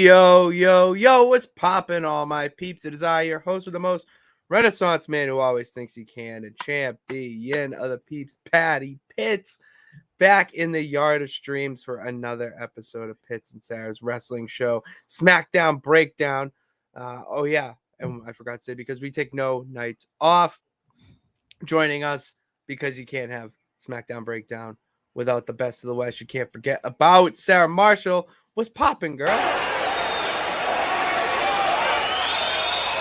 Yo, what's poppin', all my peeps? It is I, your host with the most Renaissance man who always thinks he can, and champion of the peeps, Patty Pitts, back in the yard of streams for another episode of Pitts and Sara's wrestling show, Smackdown Breakdown. And I forgot to say, because we take no nights off, joining us because you can't have Smackdown Breakdown without the best of the West. You can't forget about Sara Marshall. What's poppin', girl?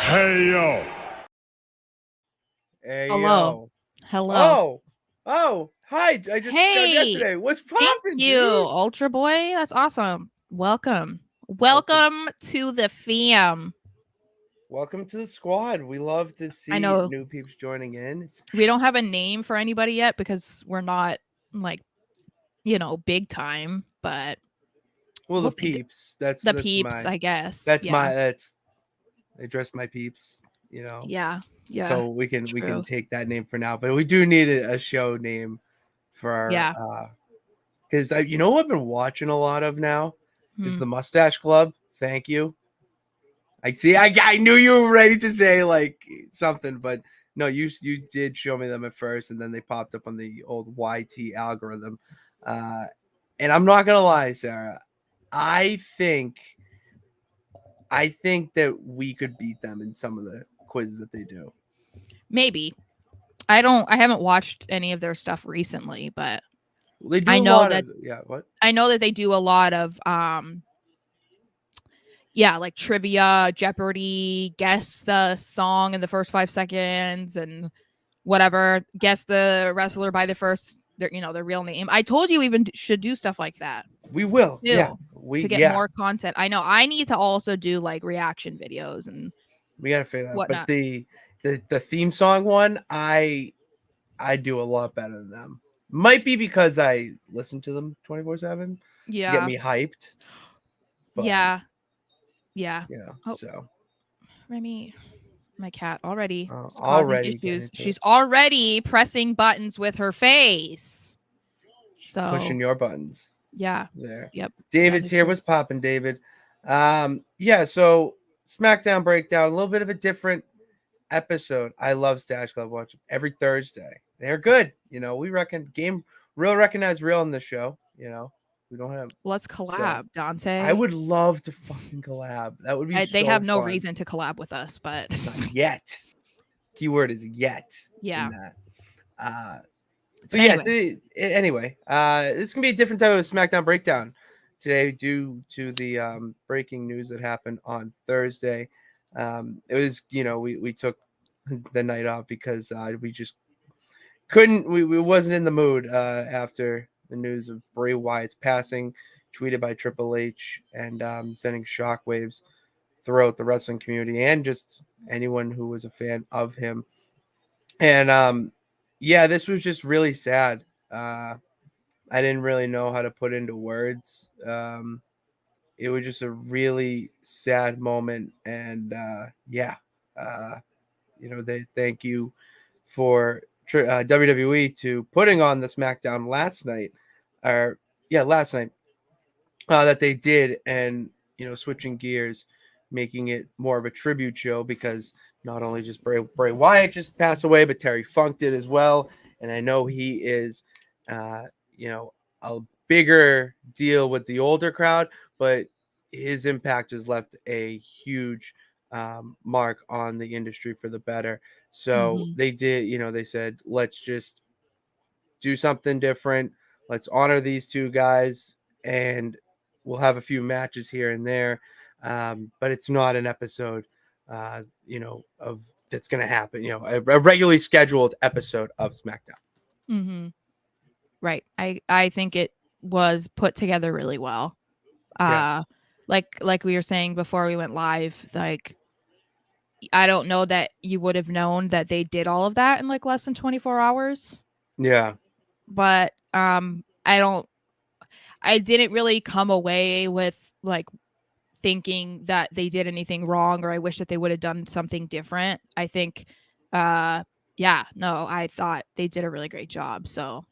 Hey, yo. Hey, Hello. yo. Hello. Oh, hi. I just got Hey. yesterday. What's poppin', Thank you, dude? Ultra Boy. That's awesome. Welcome to the fam. Welcome to the squad. We love to see new peeps joining in. We don't have a name for anybody yet because we're not big time, but the peeps. That's peeps, I guess. That's I dress my peeps, Yeah. So we can take that name for now, but we do need a show name for our because what I've been watching a lot of now is the Mustache Club. Thank you. I knew you were ready to say like something, but no, you did show me them at first, and then they popped up on the old YT algorithm. And I'm not gonna lie, Sara, I think that we could beat them in some of the quizzes that they do. Maybe. I haven't watched any of their stuff recently, but they do I know that they do a lot of like trivia, Jeopardy, guess the song in the first 5 seconds and whatever, guess the wrestler by their real name. I told you even should do stuff like that. We will. To get more content. I know I need to also do like reaction videos, and we gotta figure that out. Whatnot. But the theme song one, I do a lot better than them. Might be because I listen to them 24/7. Yeah. To get me hyped. But, yeah. So Remy, my cat already causing issues. She's already pressing buttons with her face. So pushing your buttons. Yeah. There. Yep. David's here. What's popping, David? So Smackdown Breakdown, a little bit of a different episode. I love Stash Club. Watch them every Thursday. They're good. We reckon real recognize real in the show. We don't have. Let's collab, Dante. I would love to fucking collab. That would be. They have no reason to collab with us, but not yet. Keyword is yet. Yeah. Anyway, this can be a different type of Smackdown Breakdown today due to the breaking news that happened on Thursday. It was, we took the night off because we just couldn't. We wasn't in the mood after the news of Bray Wyatt's passing, tweeted by Triple H, and sending shockwaves throughout the wrestling community and just anyone who was a fan of him. And this was just really sad. I didn't really know how to put into words. It was just a really sad moment, and they thank you for WWE to putting on the Smackdown last night that they did, and switching gears, making it more of a tribute show, because not only just Bray Wyatt just passed away, but Terry Funk did as well. And I know he is, a bigger deal with the older crowd, but his impact has left a huge mark on the industry for the better. So they did, they said, let's just do something different. Let's honor these two guys, and we'll have a few matches here and there. But it's not an episode, of that's going to happen, a regularly scheduled episode of SmackDown. Mm-hmm. Right. I think it was put together really well. Like we were saying before we went live, like, I don't know that you would have known that they did all of that in like less than 24 hours. Yeah. But I didn't really come away with like thinking that they did anything wrong, or I wish that they would have done something different. I think I thought they did a really great job. So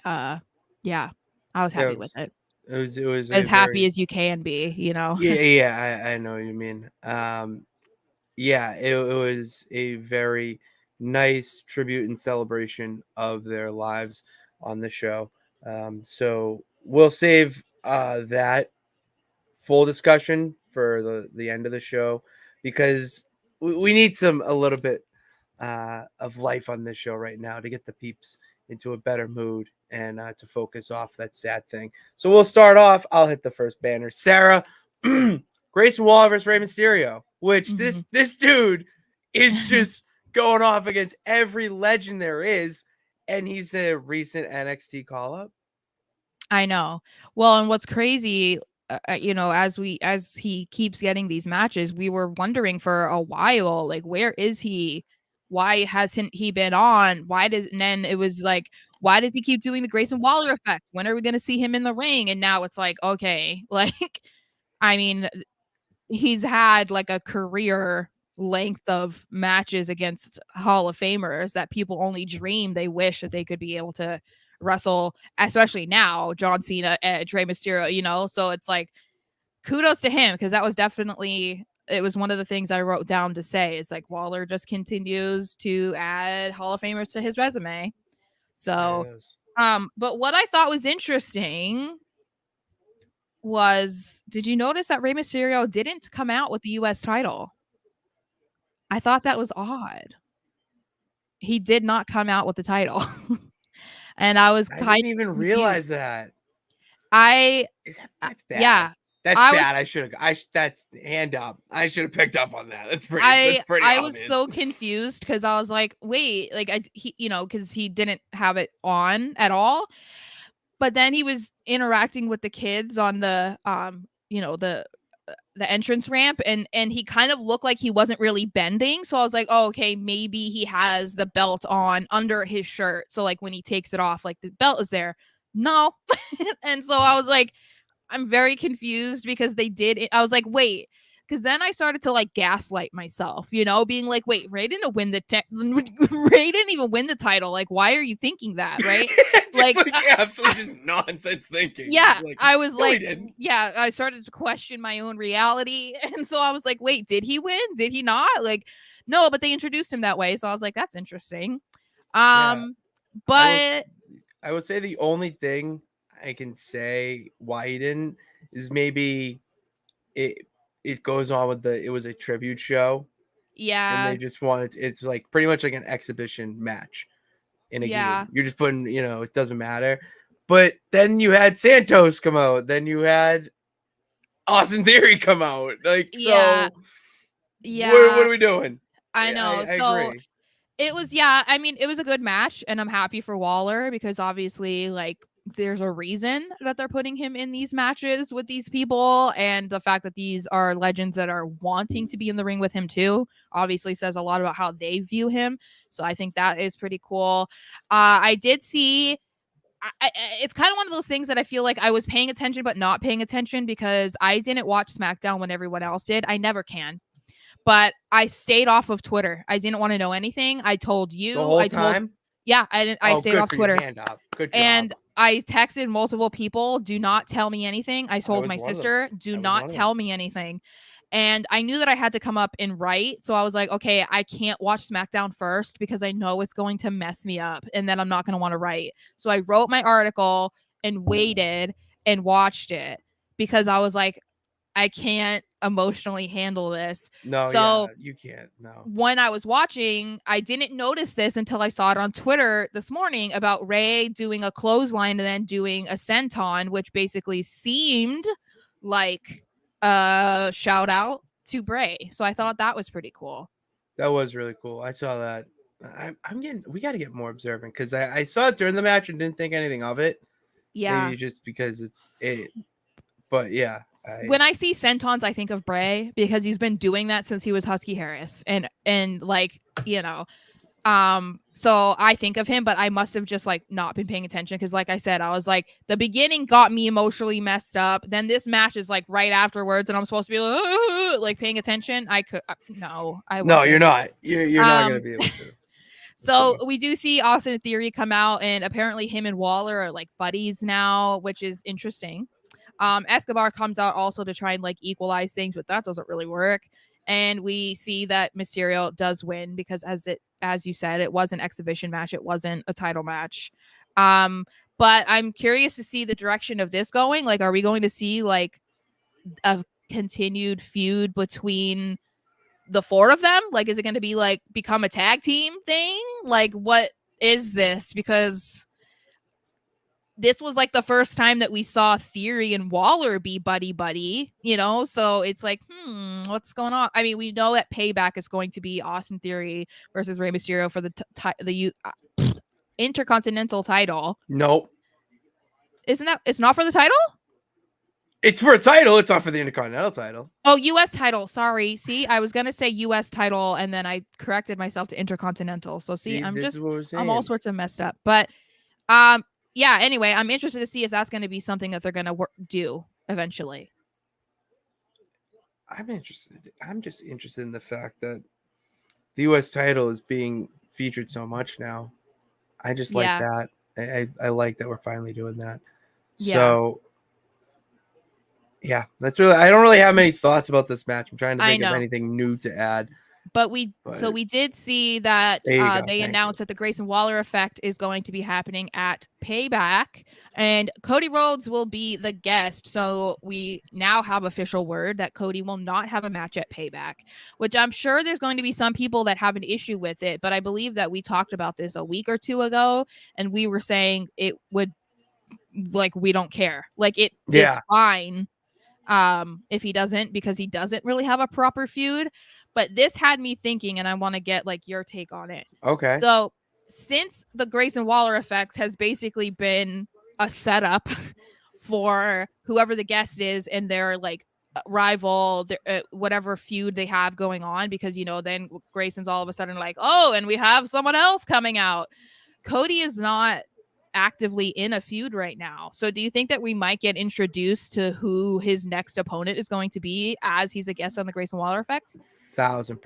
I was happy with it. It was a as happy very as you can be, you know. yeah, I know what you mean. Yeah, it was a very nice tribute and celebration of their lives on the show. So we'll save that full discussion for the end of the show because we need some a little bit of life on this show right now to get the peeps into a better mood and to focus off that sad thing. So we'll start off. I'll hit the first banner. Sarah, Grayson Waller versus Rey Mysterio, which Mhm. this dude is just going off against every legend there is, and he's a recent NXT call up. I know. Well, and what's crazy, you know, as he keeps getting these matches, we were wondering for a while, like, where is he? Why hasn't he been on? Why does? And then it was like, why does he keep doing the Grayson Waller effect? When are we going to see him in the ring? And now it's like, okay, like, I mean, he's had like a career length of matches against Hall of Famers that people only dream they wish that they could be able to wrestle, especially now, John Cena, Edge, Rey Mysterio, you know? So it's like kudos to him because that was definitely it was one of the things I wrote down to say is like Waller just continues to add Hall of Famers to his resume. There So it is. but what I thought was interesting was did you notice that Rey Mysterio didn't come out with the US title? I thought that was odd. He did not come out with the title. And I was I kind didn't even of realize confused. that. I Is that that's bad. yeah. That's I bad. was I should have. That's hand up. I should have picked up on that. That's pretty I was obvious. so confused because I was like, wait, like he, you know, because he didn't have it on at all. But then he was interacting with the kids on the you know, the entrance ramp and he kind of looked like he wasn't really bending. So I was like, oh, okay, maybe he has the belt on under his shirt. So like when he takes it off, like the belt is there. No. And so I was like, I'm very confused because they did it. I was like, wait, because then I started to like gaslight myself, you know, being like, wait, Ray didn't win the Ray didn't even win the title. Like, why are you thinking that, right? Just Like, like absolutely just nonsense thinking. yeah, Like, I was no, he like, didn't. yeah, I started to question my own reality, and so I was like, wait, did he win? Did he not? Like, no, but they introduced him that way, so I was like, that's interesting. Yeah, Um, I will. but I would say the only thing I can say why he didn't is maybe it. It goes on with the. It was a tribute show, and yeah, they just wanted. It's like pretty much like an exhibition match in a game. yeah, You're just putting, it doesn't matter. But then you had Santos come out. Then you had Austin Theory come out. Like, yeah, so what yeah. are we doing? I I, know. I So agree. it was, yeah, I mean, it was a good match, and I'm happy for Waller because obviously, like, there's a reason that they're putting him in these matches with these people, and the fact that these are legends that are wanting to be in the ring with him too obviously says a lot about how they view him. So I think that is pretty cool. I did see. It's kind of one of those things that I feel like I was paying attention but not paying attention because I didn't watch SmackDown when everyone else did. I never can, but I stayed off of Twitter. I didn't want to know anything. I told The you. whole I told time? yeah, I didn't I Oh, stayed good off for you. Twitter. Hand up. Good job. And I texted multiple people, do not tell me anything. I I told was my one of them. sister, do I was not one of them. tell me anything. And I knew that I had to come up and write. So I was like, okay, I can't watch SmackDown first because I know it's going to mess me up and then I'm not going to want to write. So I wrote my article and waited and watched it because I was like, I can't emotionally handle this. No, yeah, So you can't. No. when I was watching, I didn't notice this until I saw it on Twitter this morning about Ray doing a clothesline and then doing a senton, which basically seemed like a shout out to Bray. So I thought that was pretty cool. That was really cool. I saw that. We got to get more observant because I saw it during the match and didn't think anything of it. Yeah. Maybe just because it's it. But yeah, When I see sentons, I think of Bray because he's been doing that since he was Husky Harris. And like, you know, so I think of him, but I must have just like not been paying attention because like I said, I was like the beginning got me emotionally messed up. Then this match is like right afterwards and I'm supposed to be like paying attention. I could no, I no, you're wasn't. not. You're not gonna Um be able to. For so sure. we do see Austin Theory come out and apparently him and Waller are like buddies now, which is interesting. Escobar comes out also to try and like equalize things, but that doesn't really work. And we see that Mysterio does win because as you said, it was an exhibition match. It wasn't a title match. But I'm curious to see the direction of this going. Like, are we going to see like a continued feud between the four of them? Like, is it going to be like become a tag team thing? Like, what is this? Because this was like the first time that we saw Theory and Waller be buddy, you know? So it's like, what's going on? I mean, we know that Payback is going to be Austin Theory versus Rey Mysterio for the Intercontinental title. Nope. Isn't that? It's not for the title? It's for a title. It's not for the Intercontinental title. Oh, U.S. title. Sorry. See, I was gonna say U.S. title, and then I corrected myself to Intercontinental. So see, I'm all sorts of messed up. But yeah. Anyway, I'm interested to see if that's going to be something that they're going to do eventually. I'm interested. I'm just interested in the fact that the U.S. title is being featured so much now. I just like that. I like that we're finally doing that. Yeah. So, yeah, that's really. I don't really have many thoughts about this match. I'm trying to think of anything new to add. But we did see that they announced that the Grayson Waller effect is going to be happening at Payback, and Cody Rhodes will be the guest. So we now have official word that Cody will not have a match at Payback, which I'm sure there's going to be some people that have an issue with it. But I believe that we talked about this a week or two ago, and we were saying it would, like, we don't care. Like, it is fine if he doesn't, because he doesn't really have a proper feud. But this had me thinking, and I want to get like your take on it. Okay. So since the Grayson Waller effect has basically been a setup for whoever the guest is and their like rival, whatever feud they have going on, because, you know, then Grayson's all of a sudden like, oh, and we have someone else coming out. Cody is not actively in a feud right now. So do you think that we might get introduced to who his next opponent is going to be as he's a guest on the Grayson Waller effect? 1,000%.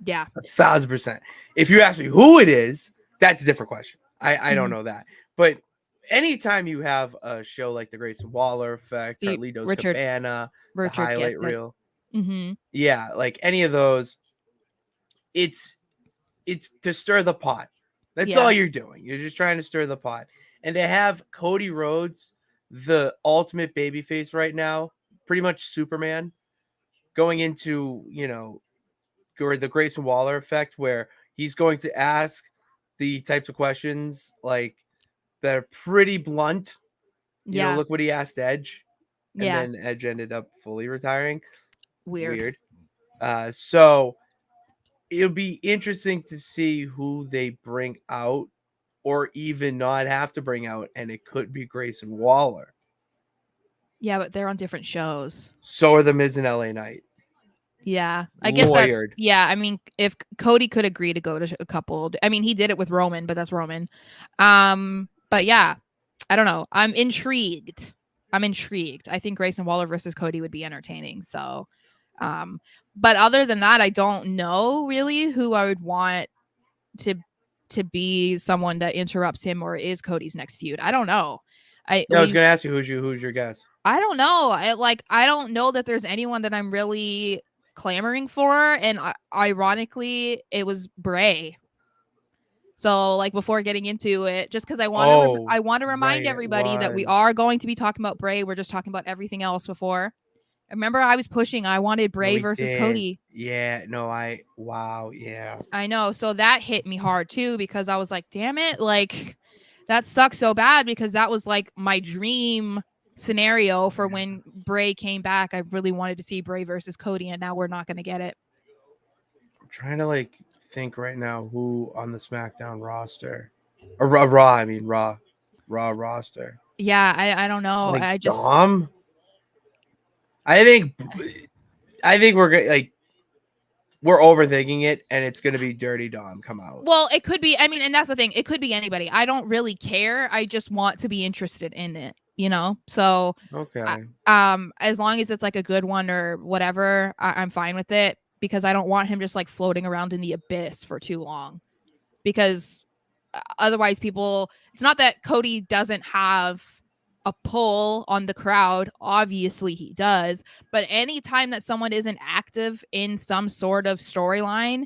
Yeah. 1,000%. If you ask me who it is, that's a different question. I don't know that. But anytime you have a show like the Grayson Waller effect, Carlito's Cabana, the highlight reel. Mm-hmm. Yeah, like any of those, it's to stir the pot. That's all you're doing. You're just trying to stir the pot. And to have Cody Rhodes, the ultimate babyface right now, pretty much Superman, going into, you know, or the Grayson Waller effect, where he's going to ask the types of questions like that are pretty blunt. You know, look what he asked Edge. And then Edge ended up fully retiring. Weird. So it'll be interesting to see who they bring out, or even not have to bring out, and it could be Grayson Waller. Yeah, but they're on different shows. So are the Miz and LA Knight. Yeah, I guess that. Yeah, I mean, if Cody could agree to go to a couple, I mean, he did it with Roman, but that's Roman. But yeah, I don't know. I'm intrigued. I think Grayson Waller versus Cody would be entertaining. So, but other than that, I don't know really who I would want to be someone that interrupts him or is Cody's next feud. I don't know. I was gonna ask you who's your guess. I don't know. I don't know that there's anyone that I'm really clamoring for, and ironically, it was Bray. So, like, before getting into it, just because I want to remind everybody that we are going to be talking about Bray. We're just talking about everything else before. Remember, I was pushing. I wanted Bray versus Cody. Yeah. No. Wow. Yeah. I know. So that hit me hard too, because I was like, damn it, like that sucks so bad, because that was like my dream scenario for when Bray came back. I really wanted to see Bray versus Cody, and now we're not going to get it. I'm trying to like think right now who on the SmackDown roster, or Raw roster. Yeah, I don't know. Like I just Dom. I think we're overthinking it, and it's going to be Dirty Dom come out. Well, it could be. I mean, and that's the thing. It could be anybody. I don't really care. I just want to be interested in it. You know, so okay. As long as it's like a good one or whatever, I'm fine with it, because I don't want him just like floating around in the abyss for too long, because otherwise it's not that Cody doesn't have a pull on the crowd. Obviously he does, but anytime that someone isn't active in some sort of storyline,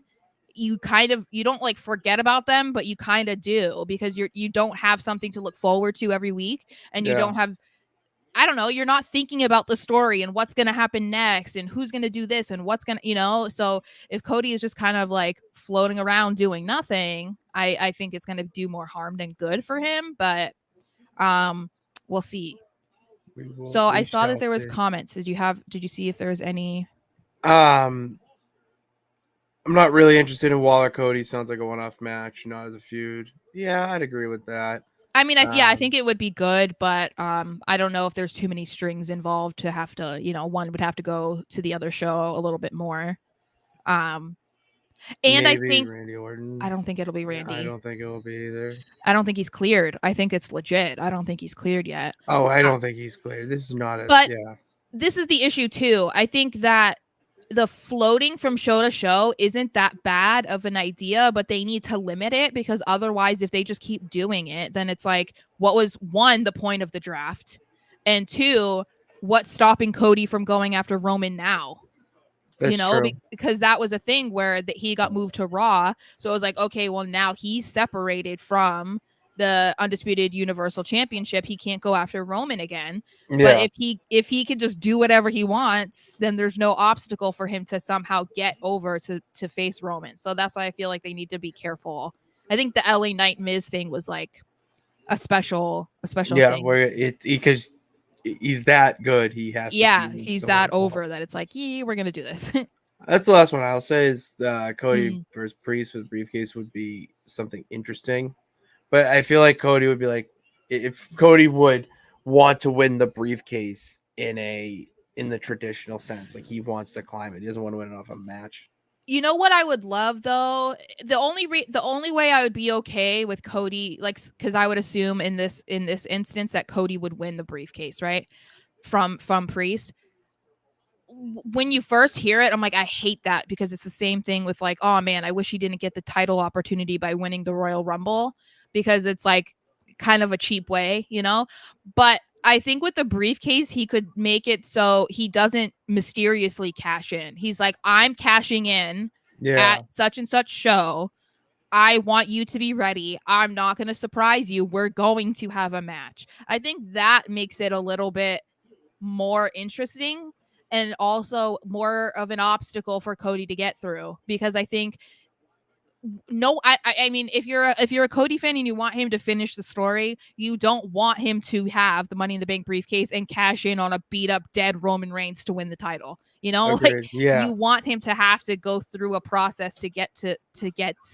you don't like forget about them, but you kind of do, because you don't have something to look forward to every week, and you Yeah. don't have, I don't know, you're not thinking about the story and what's going to happen next and who's going to do this and what's going to, so if Cody is just kind of like floating around doing nothing, I think it's going to do more harm than good for him, but we'll see. So I saw that there was comments. Did you see if there was any? I'm not really interested in Waller Cody. Sounds like a one-off match, not as a feud. Yeah, I'd agree with that. I mean, I think it would be good, but I don't know if there's too many strings involved to have to, one would have to go to the other show a little bit more. And Maybe I think Randy Orton. I don't think it'll be Randy. I don't think it will be either. I don't think he's cleared. I think it's legit. I don't think he's cleared yet. Oh, I don't think he's cleared. This is not a. But yeah. This is the issue too. I think that the floating from show to show isn't that bad of an idea, but they need to limit it, because otherwise, if they just keep doing it, then it's like, what was, one, the point of the draft, and two, what's stopping Cody from going after Roman now? That's true. Because that was a thing where he got moved to Raw. So it was like, okay, well, now he's separated from the Undisputed Universal Championship. He can't go after Roman again. Yeah. But if he can just do whatever he wants, then there's no obstacle for him to somehow get over to face Roman. So that's why I feel like they need to be careful. I think the LA Knight Miz thing was like a special thing. Where because he's that good, he has. He's that over that it's like, we're gonna do this. That's the last one I'll say is Cody versus Priest with briefcase would be something interesting. But I feel like Cody would be like, if Cody would want to win the briefcase in the traditional sense, like he wants to climb it. He doesn't want to win it off a match. You know what I would love though? The only way I would be okay with Cody, like, because I would assume in this instance that Cody would win the briefcase, right? From Priest. When you first hear it, I'm like, I hate that, because it's the same thing with like, oh man, I wish he didn't get the title opportunity by winning the Royal Rumble, because it's like kind of a cheap way, But I think with the briefcase, he could make it so he doesn't mysteriously cash in. He's like, I'm cashing in at such and such show. I want you to be ready. I'm not going to surprise you. We're going to have a match. I think that makes it a little bit more interesting, and also more of an obstacle for Cody to get through, because I think I mean, if you're a Cody fan and you want him to finish the story, you don't want him to have the Money in the Bank briefcase and cash in on a beat up dead Roman Reigns to win the title. Agreed. You want him to have to go through a process to get to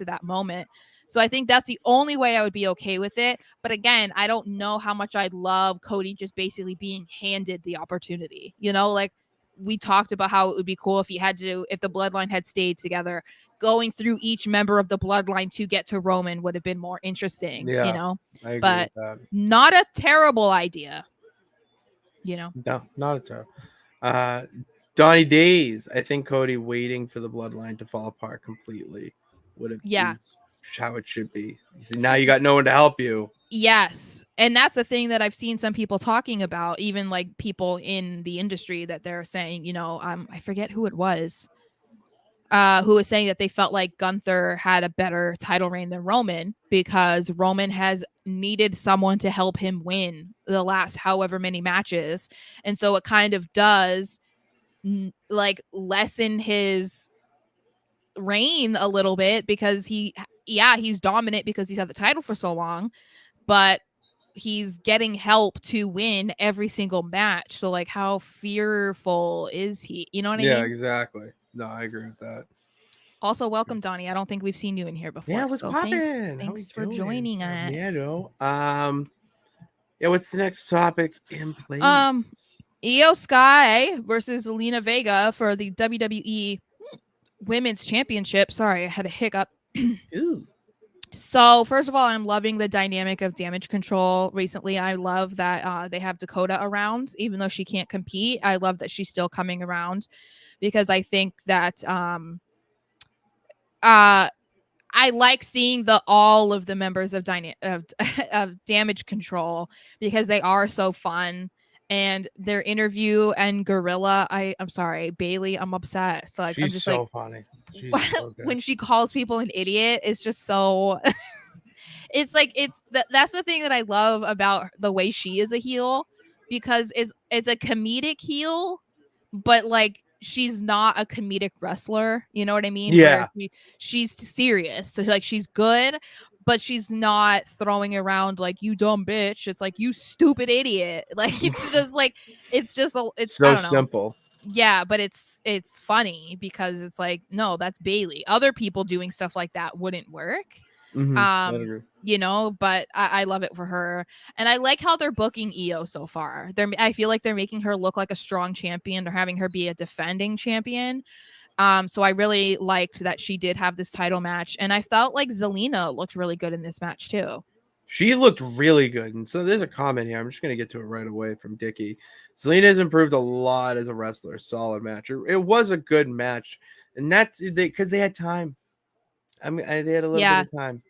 that moment. So I think that's the only way I would be okay with it. But again, I don't know how much I love Cody just basically being handed the opportunity. Like we talked about how it would be cool if if the Bloodline had stayed together. Going through each member of the Bloodline to get to Roman would have been more interesting, I agree but with that. Not a terrible idea, No, not a terrible. Donnie Days, I think Cody waiting for the Bloodline to fall apart completely would have is how it should be. Now you got no one to help you. Yes. And that's a thing that I've seen some people talking about, even like people in the industry, that they're saying, I forget who it was. Who was saying that they felt like Gunther had a better title reign than Roman, because Roman has needed someone to help him win the last however many matches. And so it kind of does like lessen his reign a little bit, because he's dominant because he's had the title for so long, but he's getting help to win every single match. So like, how fearful is he? You know what I mean? Yeah, exactly. No, I agree with that. Also, welcome, Donnie. I don't think we've seen you in here before. Yeah, what's poppin'? Thanks for joining us. Yeah, what's the next topic in place? Io Sky versus Zelina Vega for the WWE Women's Championship. Sorry, I had a hiccup. Ooh. So, first of all, I'm loving the dynamic of Damage Control recently. I love that they have Dakota around, even though she can't compete. I love that she's still coming around, because I think that I like seeing all of the members of of Damage Control because they are so fun. And their interview and Gorilla, I'm sorry, Bailey, I'm obsessed. Like I'm She's just like so funny. She's so good. when she calls people an idiot, it's just so it's like that's the thing that I love about the way she is a heel because it's a comedic heel, but like she's not a comedic wrestler. You know what I mean? Where Yeah. she's serious, so like she's good, but she's not throwing around like you dumb bitch. It's like you stupid idiot. Like it's just like it's I So don't know. simple. Yeah, but it's funny because it's like no, that's Bailey. Other people doing stuff like that wouldn't work. I agree. You know, but I love it for her. And I like how they're booking Io so far. I feel like they're making her look like a strong champion. They're having her be a defending champion. So I really liked that she did have this title match. And I felt like Zelina looked really good in this match too. She looked really good. And so there's a comment here. I'm just going to get to it right away from Dickie. Selena has improved a lot as a wrestler. Solid match. It was a good match. And that's because they had time. I mean, they had a little bit of time.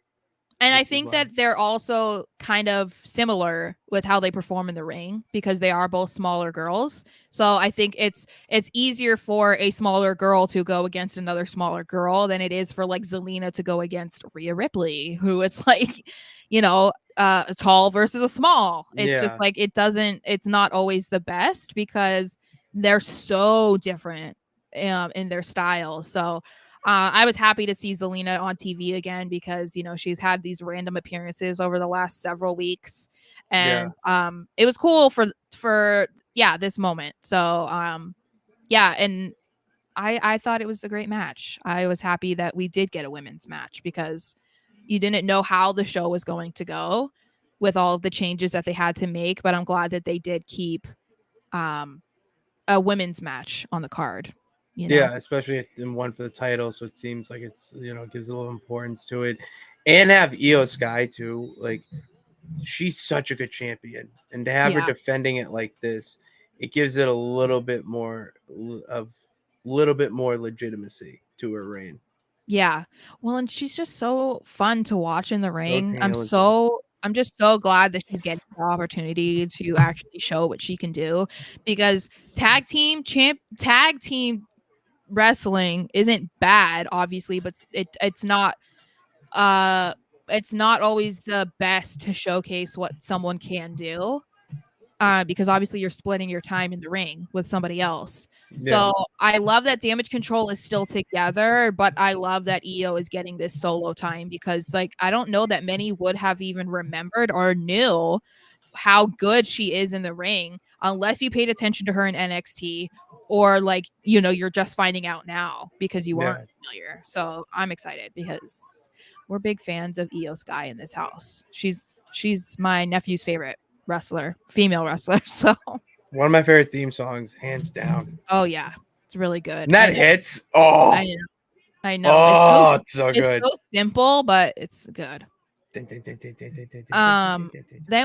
And I think that they're also kind of similar with how they perform in the ring because they are both smaller girls. So I think it's easier for a smaller girl to go against another smaller girl than it is for like Zelina to go against Rhea Ripley, who is like, you know, a tall versus a small. It's just like it's not always the best because they're so different in their style. So I was happy to see Zelina on TV again because you know she's had these random appearances over the last several weeks, and it was cool for this moment. So and I thought it was a great match. I was happy that we did get a women's match because you didn't know how the show was going to go with all of the changes that they had to make, but I'm glad that they did keep a women's match on the card. You know? Yeah, especially in one for the title, so it seems like it's gives a little importance to it, and have Io Sky too. Like she's such a good champion, and to have her defending it like this, it gives it a little bit more legitimacy to her reign. Yeah. Well, and she's just so fun to watch in the ring. Talented. I'm just so glad that she's getting the opportunity to actually show what she can do because tag team wrestling isn't bad, obviously, but uh it's not always the best to showcase what someone can do. Because obviously you're splitting your time in the ring with somebody else. So I love that Damage Control is still together, but I love that Io is getting this solo time because like I don't know that many would have even remembered or knew how good she is in the ring unless you paid attention to her in NXT or like you're just finding out now because you weren't familiar. So I'm excited because we're big fans of Io Sky in this house. She's my nephew's favorite female wrestler. So one of my favorite theme songs, hands down. Oh yeah, it's really good. And that hits. Oh, I know. Oh, it's so good. It's so simple, but it's good. Then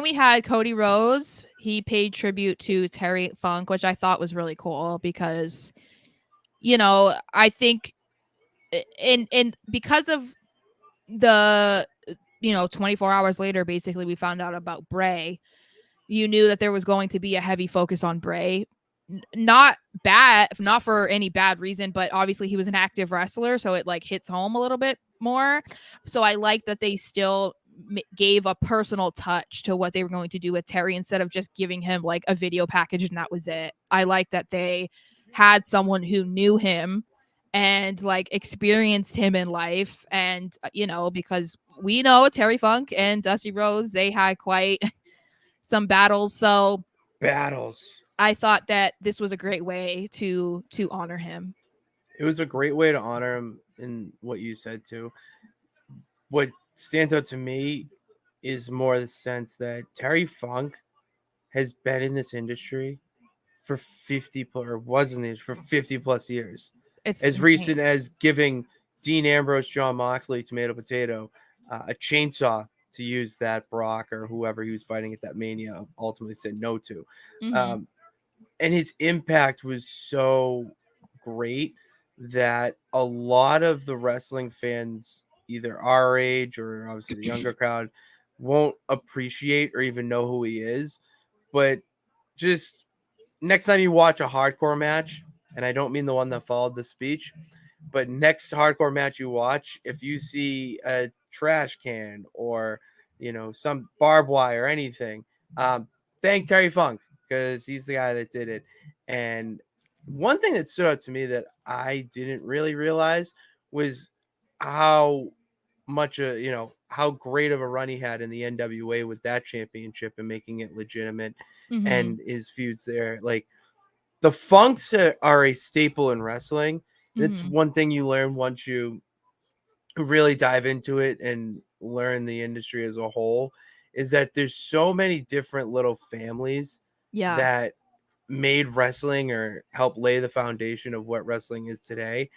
we had Cody Rhodes. He paid tribute to Terry Funk, which I thought was really cool because, I think, and because of the 24 hours later, basically we found out about Bray. You knew that there was going to be a heavy focus on Bray. Not for any bad reason, but obviously he was an active wrestler, so it like hits home a little bit more. So I like that they still gave a personal touch to what they were going to do with Terry instead of just giving him like a video package and that was it. I like that they had someone who knew him and like experienced him in life, and because we know Terry Funk and Dusty Rhodes, they had quite some battles. So I thought that this was a great way to honor him. It was a great way to honor him in what you said too. What stands out to me is more the sense that Terry Funk has been in this industry for 50 plus years. It's as recent as giving Dean Ambrose, John Moxley, Tomato Potato, a chainsaw to use that Brock or whoever he was fighting at that Mania ultimately said no to. Mm-hmm. And his impact was so great that a lot of the wrestling fans, either our age or obviously the younger crowd won't appreciate or even know who he is. But just next time you watch a hardcore match, and I don't mean the one that followed the speech, but next hardcore match you watch, if you see a trash can or some barbed wire or anything, thank Terry Funk, because he's the guy that did it. And one thing that stood out to me that I didn't really realize was how much how great of a run he had in the NWA with that championship and making it legitimate, Mm-hmm. and his feuds there. Like, the Funks are a staple in wrestling. That's Mm-hmm. one thing you learn once you really dive into it and learn the industry as a whole, is that there's so many different little families Yeah. that made wrestling or helped lay the foundation of what wrestling is today.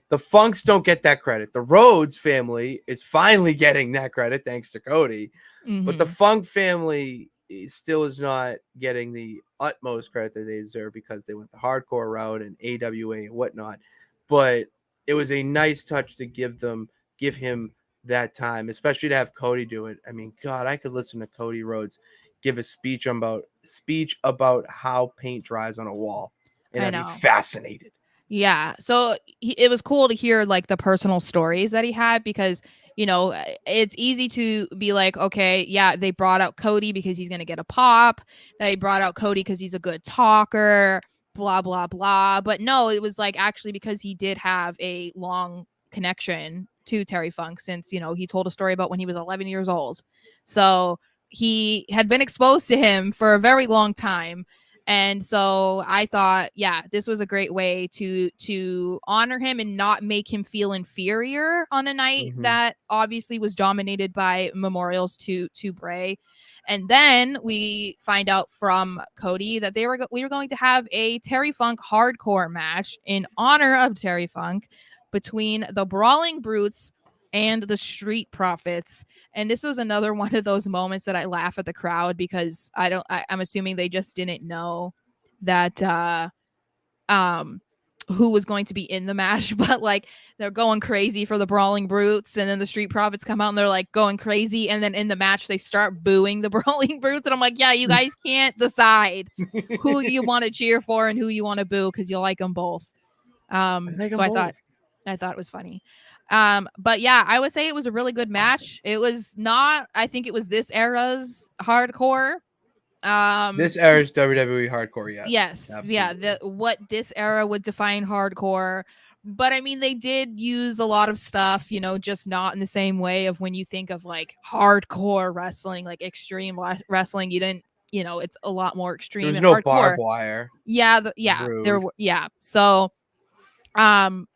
The Funks don't get that credit. The Rhodes family is finally getting that credit thanks to Cody, but the Mm-hmm. Funk family still is not getting the utmost credit that they deserve because they went the hardcore route and AWA and whatnot. But it was a nice touch to give him that time, especially to have Cody do it. I mean, God, I could listen to Cody Rhodes give a speech about how paint dries on a wall, and I I'd be know. fascinated. Yeah. So it was cool to hear like the personal stories that he had because, it's easy to be like, okay, yeah, they brought out Cody because he's going to get a pop. They brought out Cody because he's a good talker, blah, blah, blah. But no, it was like actually because he did have a long connection to Terry Funk since, he told a story about when he was 11 years old. So he had been exposed to him for a very long time. And so I thought, yeah, this was a great way to honor him and not make him feel inferior on a night Mm-hmm. that obviously was dominated by memorials to Bray. And then we find out from Cody that we were going to have a Terry Funk hardcore match in honor of Terry Funk between the Brawling Brutes and the Street Profits. And this was another one of those moments that I laugh at the crowd because I'm assuming they just didn't know that who was going to be in the match, but like they're going crazy for the Brawling Brutes, and then the Street Profits come out and they're like going crazy, and then in the match they start booing the Brawling Brutes, and I'm like, yeah, you guys can't decide who you want to cheer for and who you want to boo because you like them both. I like So them both. I thought it was funny. But yeah, I would say it was a really good match. It was not, I think it was this era's hardcore. This era's WWE hardcore, yes, Yes, yeah, absolutely. what this era would define hardcore. But I mean, they did use a lot of stuff, just not in the same way of when you think of like hardcore wrestling, like extreme wrestling. You didn't, it's a lot more There extreme was and no hardcore. barbed wire. Yeah, Rude. yeah. So, um,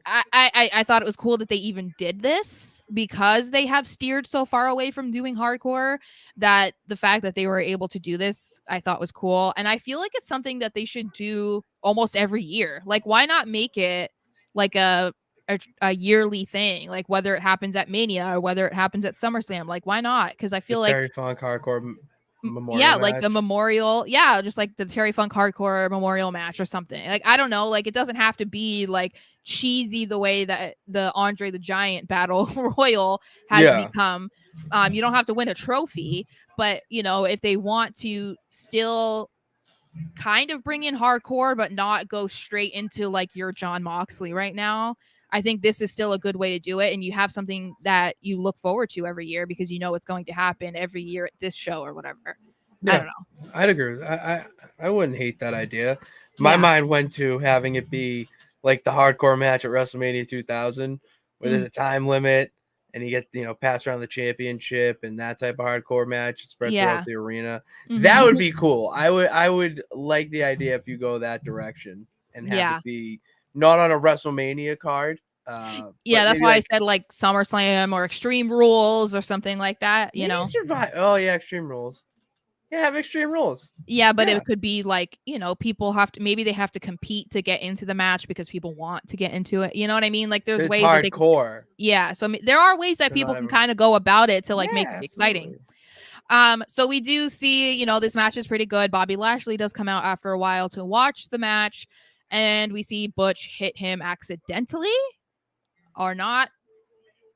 I thought it was cool that they even did this because they have steered so far away from doing hardcore, that the fact that they were able to do this, I thought was cool. And I feel like it's something that they should do almost every year. Like, why not make it like a yearly thing? Like whether it happens at Mania or whether it happens at SummerSlam, like why not? Because I The feel like Terry Funk hardcore memorial yeah, like the match. memorial, yeah, just like the Terry Funk hardcore memorial match or something. Like I don't know, like it doesn't have to be like cheesy the way that the Andre the Giant battle royal has Yeah. become. You don't have to win a trophy, but if they want to still kind of bring in hardcore but not go straight into like your John Moxley right now, I think this is still a good way to do it, and you have something that you look forward to every year because you know it's going to happen every year at this show or whatever. I Yeah, don't know. I'd agree. I wouldn't hate that idea. My Yeah. mind went to having it be like the hardcore match at WrestleMania 2000, where there's Mm, a time limit and you get pass around the championship and that type of hardcore match spread throughout yeah. the arena. That Hmm. would be cool. I would like the idea if you go that direction and have it Yeah. be not on a WrestleMania card, Yeah, but that's maybe why I like said like SummerSlam or Extreme Rules or something like that, maybe Survive. Oh yeah, Extreme Rules. Yeah, have Extreme Rules. Yeah, but Yeah, it could be like, people have to, maybe they have to compete to get into the match because people want to get into it. You know what I mean? Like there's it's ways that they can, hardcore. yeah. So I mean, there are ways that So people not can everyone. kind of go about it to like Yeah, make it exciting. absolutely. So we do see, this match is pretty good. Bobby Lashley does come out after a while to watch the match, and we see Butch hit him accidentally or not.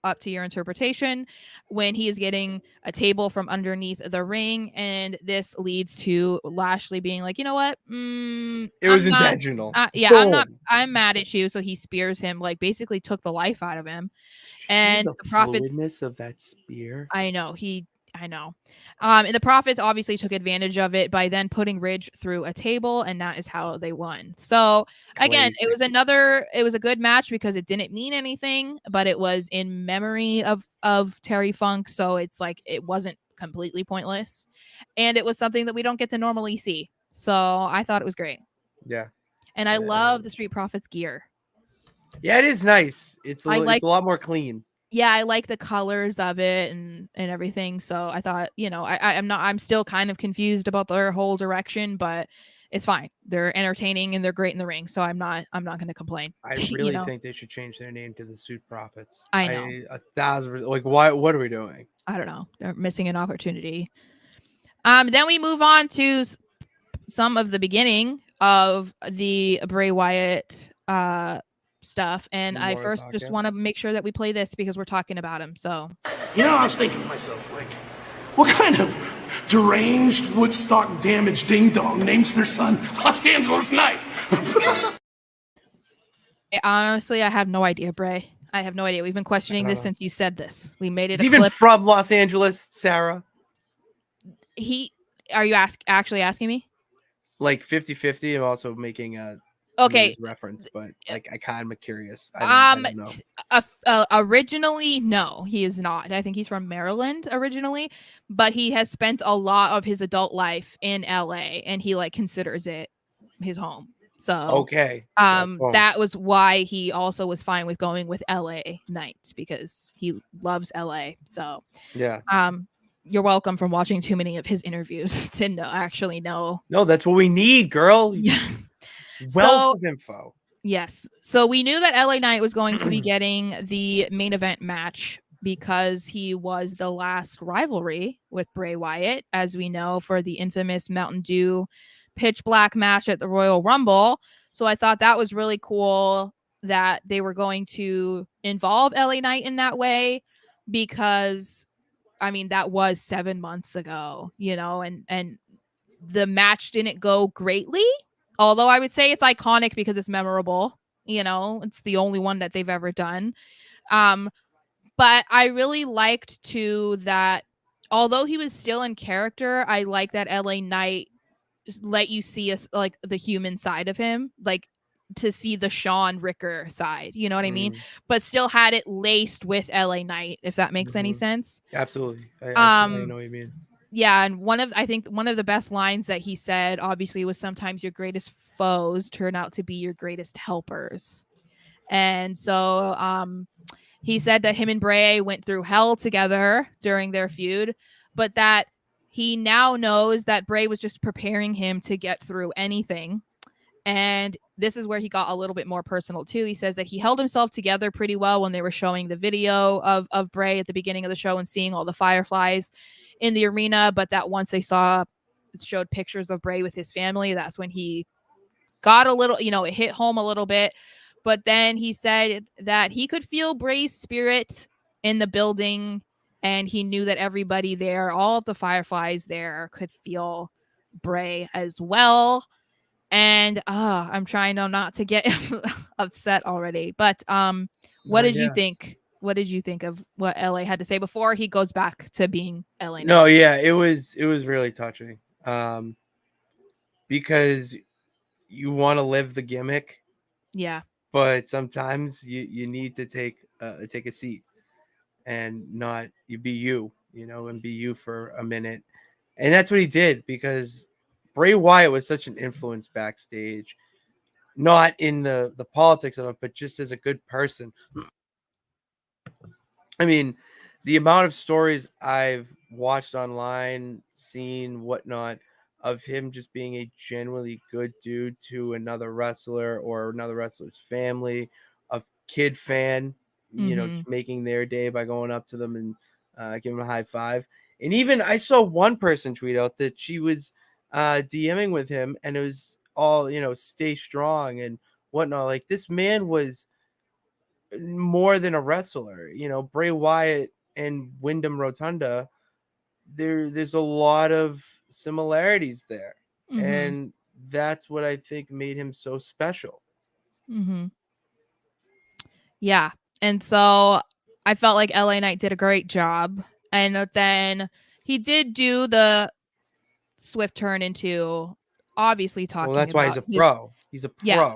up to your interpretation, when he is getting a table from underneath the ring, and this leads to Lashley being like, you know what, It was I'm not. intentional. Yeah, I'm not. Boom. I'm mad at you. So he spears him, like basically took the life out of him. Did you see And the the prophets, fluidness of that spear? I know I know. And the prophets obviously took advantage of it by then putting Ridge through a table, and that is how they won. So again, Classic. it was a good match because it didn't mean anything, but it was in memory of Terry Funk, so it's like it wasn't completely pointless, and it was something that we don't get to normally see. So I thought it was great, Yeah. and I love the Street Profits gear. Yeah, it is nice. It's I like a lot more clean. Yeah, I like the colors of it and everything. So I thought, I'm still kind of confused about their whole direction, but it's fine. They're entertaining and they're great in the ring. So I'm not going to complain. I really think they should change their name to the Suit Profits. I know. 1,000%. Like, why? What are we doing? I don't know. They're missing an opportunity. Then we move on to some of the beginning of the Bray Wyatt stuff, and I Memorial first Talk, just yeah. want to make sure that we play this because we're talking about him. So, I was thinking to myself, like, what kind of deranged Woodstock damaged ding dong names their son Los Angeles Knight? Honestly, I have no idea, Bray. I have no idea. We've been questioning this know. since you said this. We made it Is a he even clip. from Los Angeles, Sarah? Are you actually asking me? Like 50-50. I'm also making a Okay. reference, but like I kind of curious. I don't know. Originally, no, he is not. I think he's from Maryland originally, but he has spent a lot of his adult life in LA, and he like considers it his home. So okay. That was why he also was fine with going with LA Knight, because he loves LA. So yeah. You're welcome from watching too many of his interviews to actually know. No, that's what we need, girl. Yeah. Wealth of info. Yes. So we knew that LA Knight was going to be getting the main event match because he was the last rivalry with Bray Wyatt, as we know, for the infamous Mountain Dew pitch black match at the Royal Rumble. So I thought that was really cool that they were going to involve LA Knight in that way, because I mean, that was 7 months ago, and the match didn't go greatly. Although I would say it's iconic because it's memorable. It's the only one that they've ever done. But I really liked too that although he was still in character, I like that LA Knight just let you see us like the human side of him, like to see the Sean Ricker side, you know what I mean? But still had it laced with LA Knight, if that makes any sense. Absolutely. I know what you mean. Yeah, and I think one of the best lines that he said obviously was, sometimes your greatest foes turn out to be your greatest helpers. And so he said that him and Bray went through hell together during their feud, but that he now knows that Bray was just preparing him to get through anything. And this is where he got a little bit more personal too. He says that he held himself together pretty well when they were showing the video of Bray at the beginning of the show and seeing all the fireflies in the arena, but that once they showed pictures of Bray with his family, that's when he got a little, it hit home a little bit. But then he said that he could feel Bray's spirit in the building, and he knew that everybody there, all of the fireflies there, could feel Bray as well. And I'm trying not to get upset already. But what did you think? What did you think of what LA had to say before he goes back to being LA Knight? No, yeah, it was really touching. Because you want to live the gimmick. Yeah. But sometimes you need to take a seat and not you be you, and be you for a minute. And that's what he did, because Bray Wyatt was such an influence backstage, not in the politics of it, but just as a good person. I mean, the amount of stories I've watched online, seen, whatnot, of him just being a genuinely good dude to another wrestler or another wrestler's family, a kid fan, just making their day by going up to them and giving them a high five. And even I saw one person tweet out that she was DMing with him, and it was all, stay strong and whatnot. Like, this man was more than a wrestler. Bray Wyatt and Wyndham Rotunda, there's a lot of similarities there. Mm-hmm. And that's what I think made him so special. Mm-hmm. Yeah. And so I felt like LA Knight did a great job. And then he did do the swift turn into obviously talking Well, that's why he's a about pro. He's a pro. Yeah.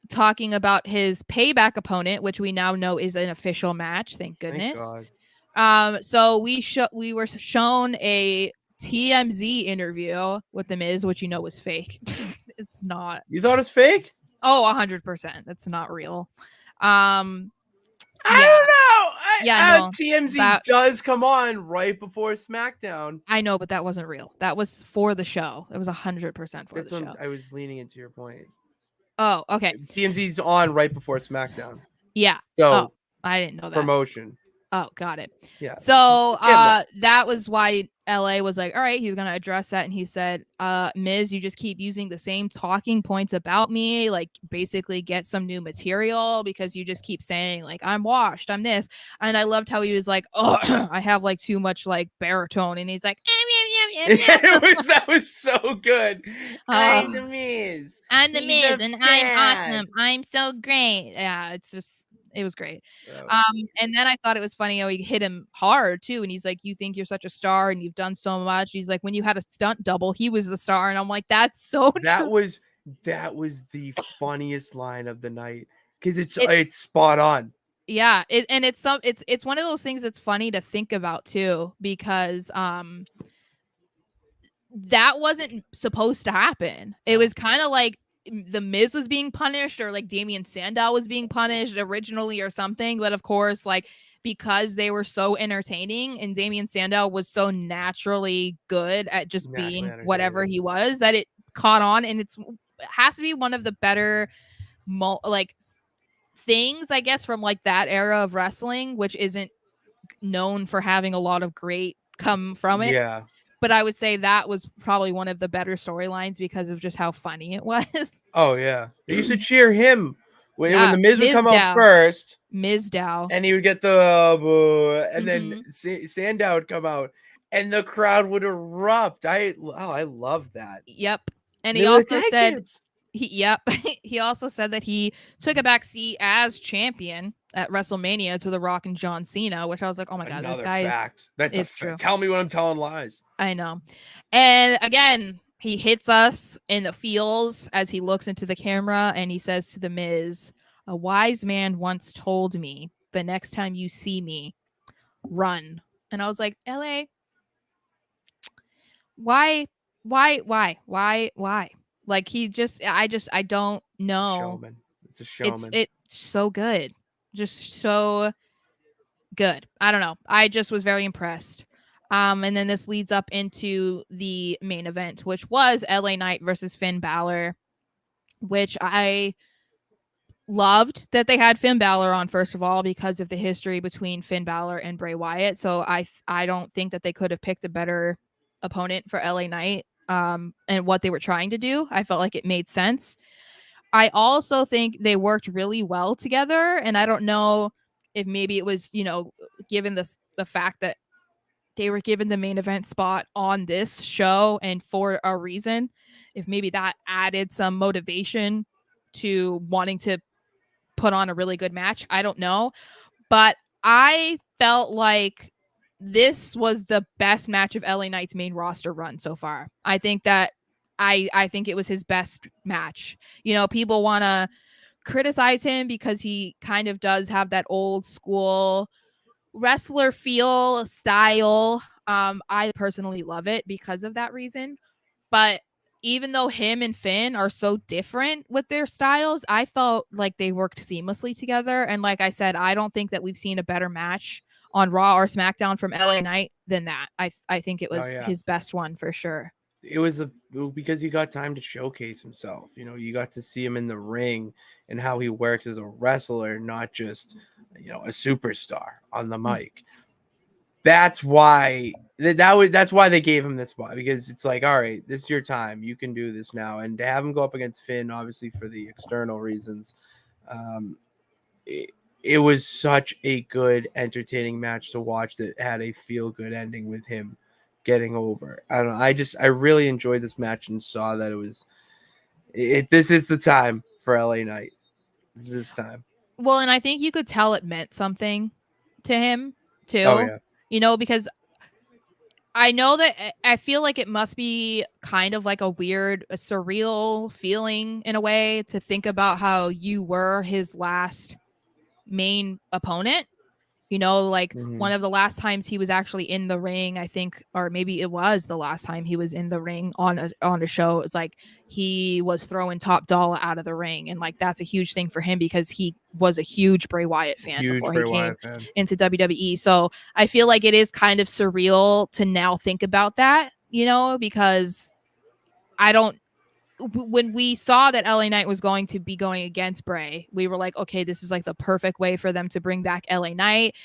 Talking about his payback opponent, which we now know is an official match. Thank goodness. Thank God. So we were shown a TMZ interview with The Miz, which was fake. It's not. You thought it's fake? Oh, 100%. That's not real. I don't know. No, TMZ does come on right before SmackDown. I know, but that wasn't real. That was for the show. It was 100% for the show. I was leaning into your point. Oh, okay. TMZ's on right before SmackDown. Yeah. So I didn't know that. Promotion. Oh, got it. Yeah. So that was why LA was like, all right, he's gonna address that, and he said, Miz, you just keep using the same talking points about me, like basically get some new material, because you just keep saying like I'm washed, I'm this. And I loved how he was like, oh, I have like too much like baritone, and he's like, that was so good. I'm the Miz. I'm the Miz, and I'm awesome. I'm so great. Yeah, it was great. And then I thought it was funny how he hit him hard too. And he's like, you think you're such a star and you've done so much. He's like, when you had a stunt double, he was the star. And I'm like, that's so that was the funniest line of the night, because it's spot on. Yeah. It's one of those things that's funny to think about too, because that wasn't supposed to happen. It was kind of like the Miz was being punished, or like Damien Sandow was being punished originally or something. But of course, like, because they were so entertaining and Damien Sandow was so naturally good at just being whatever he was, that it caught on. And it has to be one of the better things, I guess, from like that era of wrestling, which isn't known for having a lot of great come from it. Yeah. But I would say that was probably one of the better storylines because of just how funny it was. Oh, yeah. They used to cheer him when the Miz would come out first. Mizdow. And he would get the and then Sandow would come out and the crowd would erupt. I love that. Yep. And he also said he also said that he took a back seat as champion at WrestleMania to The Rock and John Cena, which I was like, oh my God, this guy fact. That's true. Tell me when I'm telling lies. I know. And again, he hits us in the feels as he looks into the camera and he says to The Miz, a wise man once told me, the next time you see me, run. And I was like, LA, why? Like, I don't know. Showman. It's a showman. It's so good. Just so good. I don't know. I just was very impressed. And then this leads up into the main event, which was LA Knight versus Finn Balor, which I loved that they had Finn Balor on, first of all, because of the history between Finn Balor and Bray Wyatt. So I don't think that they could have picked a better opponent for LA Knight and what they were trying to do. I felt like it made sense. I also think they worked really well together, and I don't know if maybe it was, given the fact that they were given the main event spot on this show and for a reason, if maybe that added some motivation to wanting to put on a really good match. I don't know. But I felt like this was the best match of LA Knight's main roster run so far. I think that I think it was his best match. People want to criticize him because he kind of does have that old school wrestler feel style. I personally love it because of that reason. But even though him and Finn are so different with their styles, I felt like they worked seamlessly together. And like I said, I don't think that we've seen a better match on Raw or SmackDown from LA Knight than that. I think it was his best one for sure. It was because he got time to showcase himself. You got to see him in the ring and how he works as a wrestler, not just a superstar on the mic. That's why that's why they gave him this spot, because it's like, all right, this is your time. You can do this now. And to have him go up against Finn, obviously for the external reasons, it was such a good, entertaining match to watch that had a feel good ending with him getting over. I don't know. I really enjoyed this match and saw that this is the time for LA Knight. This is his time. Well, and I think you could tell it meant something to him too. Oh yeah. You know, because I know that I feel like it must be kind of like a weird, a surreal feeling in a way to think about how you were his last main opponent. You know, like one of the last times he was actually in the ring, I think, or maybe it was the last time he was in the ring on a show. It's like he was throwing Top Dollar out of the ring, and like that's a huge thing for him because he was a huge Bray Wyatt fan before he came into WWE. So I feel like it is kind of surreal to now think about that, you know, because I don't. When we saw that LA Knight was going to be going against Bray, we were like, okay, this is like the perfect way for them to bring back LA Knight.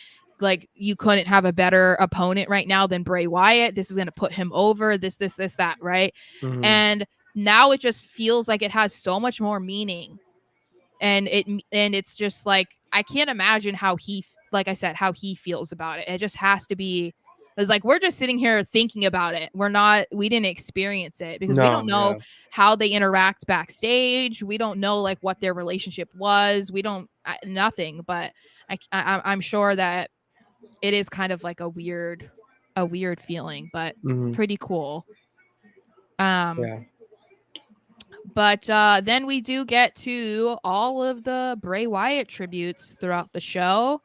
Like, you couldn't have a better opponent right now than Bray Wyatt. This is going to put him over, this, that, right? And now it just feels like it has so much more meaning. And it's just like, I can't imagine how like I said, how he feels about it. It just has to be. It's like we're just sitting here thinking about it. We didn't experience it because we don't know how they interact backstage. We don't know like what their relationship was. We don't nothing. But I'm sure that it is kind of like a weird feeling, but pretty cool. Yeah. But then we do get to all of the Bray Wyatt tributes throughout the show.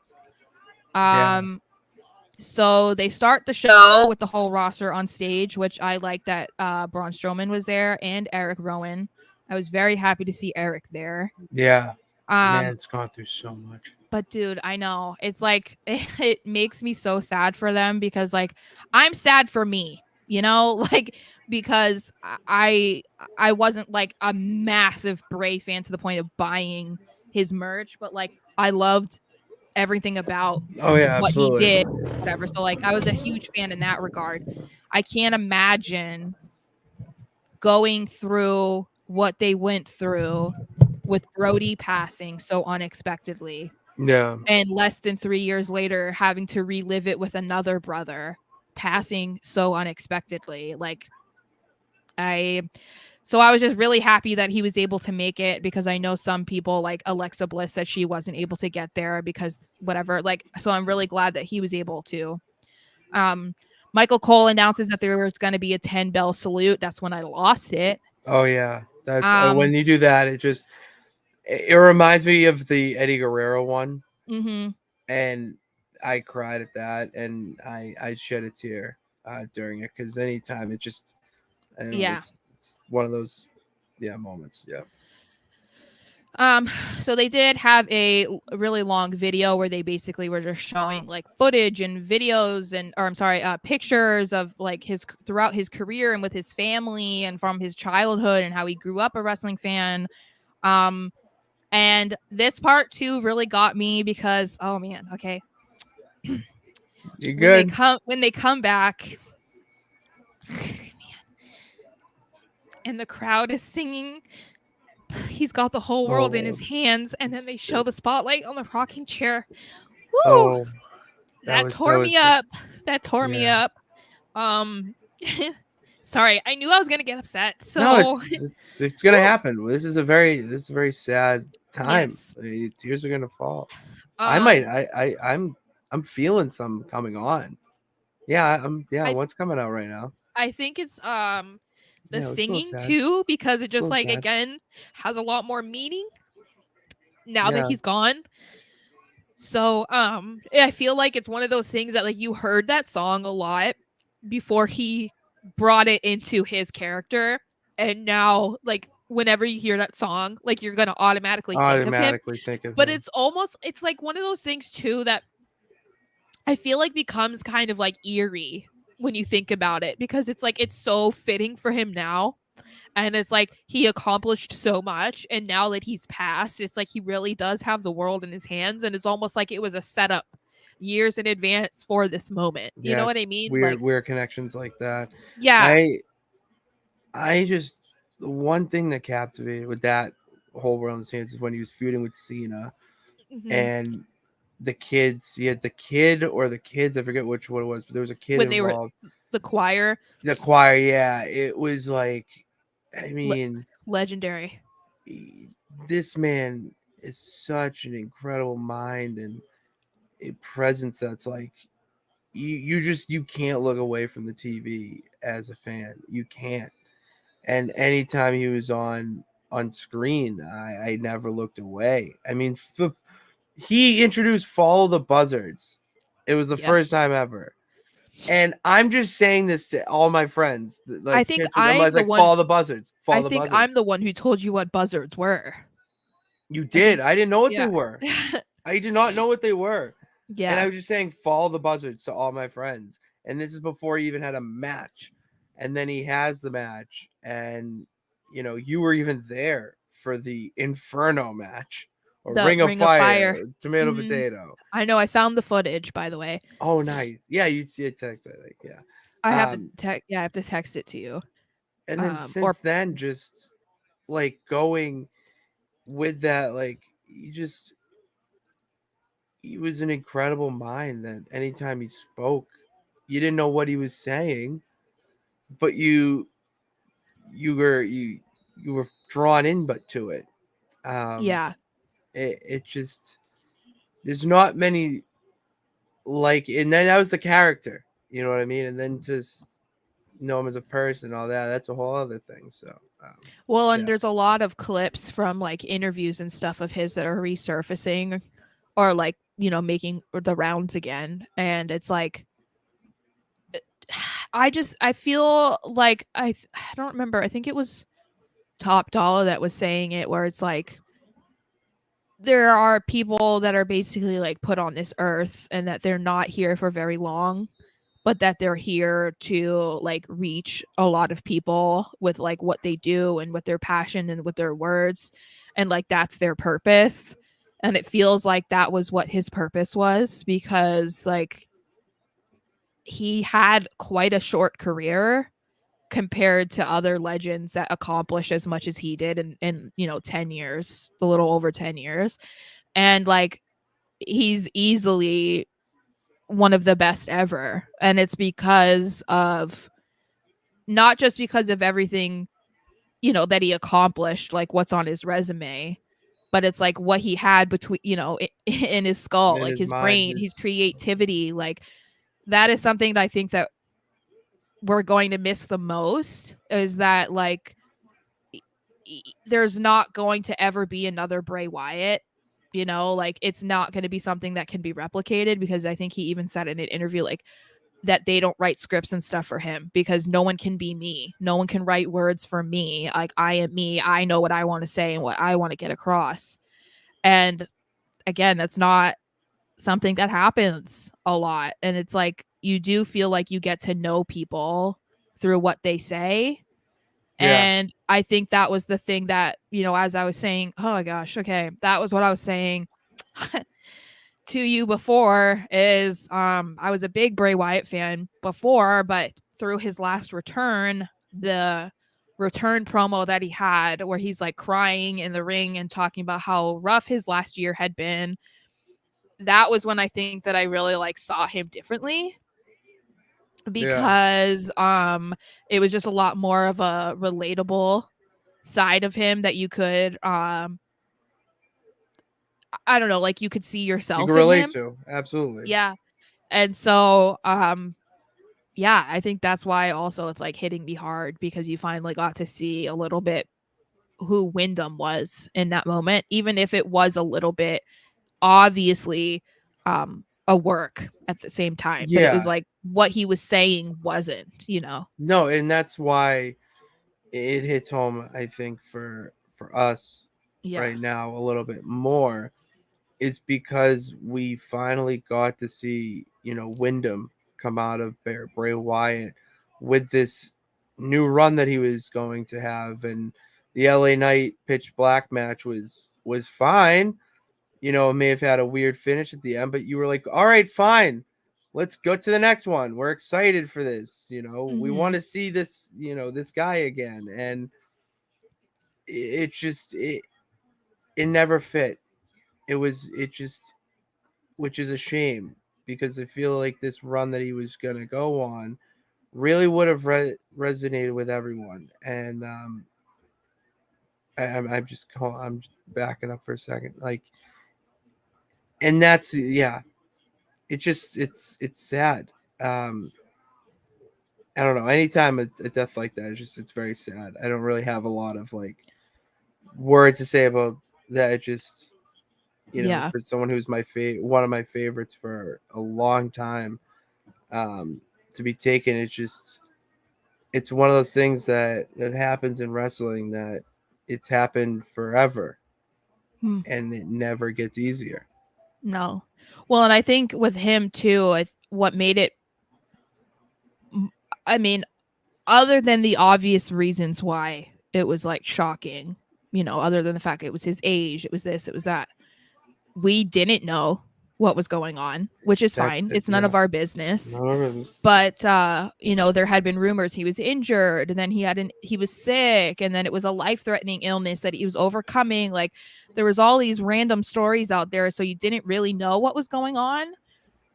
So they start the show with the whole roster on stage, which I like that Braun Strowman was there and Eric Rowan. I was very happy to see Eric there. Yeah. Man, it's gone through so much. But dude, I know. It's like it makes me so sad for them because like I'm sad for me, you know, like because I wasn't like a massive Bray fan to the point of buying his merch, but like I loved everything about what he did, whatever. So like I was a huge fan in that regard. I can't imagine going through what they went through with Brody passing so unexpectedly. Yeah. And less than 3 years later having to relive it with another brother passing so unexpectedly. Like so I was just really happy that he was able to make it because I know some people like Alexa Bliss said she wasn't able to get there because whatever. Like, so I'm really glad that he was able to. Michael Cole announces that there was going to be a 10-bell salute. That's when I lost it. Oh yeah, that's when you do that. It reminds me of the Eddie Guerrero one, and I cried at that, and I shed a tear during it because anytime it just. It's one of those moments. So they did have a really long video where they basically were just showing like footage and videos pictures of like his throughout his career and with his family and from his childhood and how he grew up a wrestling fan. And this part too really got me because oh man, okay. You're good. When they come back and the crowd is singing, he's got the whole world in his hands, and then they show the spotlight on the rocking chair. Woo! That tore me up. Sorry, I knew I was gonna get upset. So no, it's gonna happen. This is a very sad time. Yes. Tears are gonna fall. I'm feeling some coming on. What's coming out right now? I think it's the singing too, because it just like sad. Again has a lot more meaning now that he's gone. So I feel like it's one of those things that like you heard that song a lot before he brought it into his character, and now like whenever you hear that song, like you're gonna automatically think of him. But it's like one of those things too that I feel like becomes kind of like eerie when you think about it, because it's like it's so fitting for him now, and it's like he accomplished so much, and now that he's passed, it's like he really does have the world in his hands, and it's almost like it was a setup years in advance for this moment. You know what I mean? Weird connections like that. Yeah. I just, the one thing that captivated with that whole world in his hands is when he was feuding with Cena, and the kids. He had the kid or the kids. I forget which one it was, but there was a kid when they were involved. the choir. The choir, yeah. It was like, I Le- mean, legendary. this man is such an incredible mind and a presence that's like you can't look away from the TV as a fan. You can't. And anytime he was on screen, I never looked away. I mean, he introduced Follow the Buzzards. It was the Yeah. first time ever. And I'm just saying this to all my friends. I Like, think picture them. I I'm was the like, one. follow the buzzards. I Follow the think I'm buzzards. the one who told you what buzzards were. You I did. think. I didn't know what they Yeah. were. I did not know what they were. And I Yeah. was just saying, follow the buzzards to all my friends. And this is before he even had a match. And then he has the match. And, you were even there for the Inferno match or The Ring of Ring of Fire. Fire, tomato, Mhm. potato. I know. I found the footage, by the way. Oh, nice. Yeah, you see it text, I think. Yeah. I have to text. Yeah, I have to text it to you. And then Or since then, just like going with that, like, he was an incredible mind that anytime he spoke, you didn't know what he was saying, but you were drawn in but to it. Um yeah, it just there's not many like, and then that was the character, you know what I mean? And then to know him as a person, all that's a whole other thing. So well, and yeah. there's a lot of clips from like interviews and stuff of his that are resurfacing or like, making the rounds again. And it's like, I feel like I don't remember. I think it was Top Dollar that was saying it, where it's like, there are people that are basically like put on this earth and that they're not here for very long, but that they're here to like reach a lot of people with like what they do and with their passion and with their words, and like that's their purpose. And it feels like that was what his purpose was, because like he had quite a short career compared to other legends that accomplish as much as he did in 10 years, a little over 10 years. And like he's easily one of the best ever, and it's because of, not just because of everything that he accomplished, like what's on his resume, but it's like what he had between in his skull, In like his his mind, brain, his just creativity. Like that is something that I think that we're going to miss the most, is that like there's not going to ever be another Bray Wyatt. Like it's not going to be something that can be replicated, because I think he even said in an interview like that they don't write scripts and stuff for him, because no one can be me. No one can write words for me. Like I am me. I know what I want to say and what I want to get across. And again, that's not something that happens a lot. And it's like you do feel like you get to know people through what they say. yeah. And I think that was the thing that, as I was saying, oh my gosh, okay, that was what I was saying to you before, is I was a big Bray Wyatt fan before, but through his last return, the return promo that he had where he's like crying in the ring and talking about how rough his last year had been, that was when I think that I really like saw him differently, Yeah. because it was just a lot more of a relatable side of him that you could I don't know, like you could see You can yourself in relate him. to. Absolutely. Yeah. And so yeah, I think that's why also it's like hitting me hard, because you finally got to see a little bit who Wyndham was in that moment, even if it was a little bit obviously a work at the same time, but it was Yeah. like what he was saying wasn't. No, and that's why it hits home, I think, for us Yeah. right now a little bit more, is because we finally got to see, Wyndham come out of Bray Wyatt with this new run that he was going to have. And the LA Knight Pitch Black match was fine. It may have had a weird finish at the end, but you were like, all right, fine. Let's go to the next one. We're excited for this. We want Mhm. to see this, this guy again. And it just it never fit. It just which is a shame because I feel like this run that he was going to go on really would have resonated with everyone. And I'm just I'm backing up for a second, like, and that's it's sad. I don't know. Anytime a death like that, it's very sad. I don't really have a lot of like words to say about that. It just, Yeah. for someone who's one of my favorites for a long time, to be taken, it's one of those things that happens in wrestling that it's happened forever and it never gets easier. No. Well, and I think with him too, what made it, I mean, other than the obvious reasons why it was like shocking, other than the fact it was his age, it was this, it was that, we didn't know what was going on, which is fine. It's none of our business. But there had been rumors he was injured, and then he was sick, and then it was a life-threatening illness that he was overcoming. Like, there was all these random stories out there, so you didn't really know what was going on.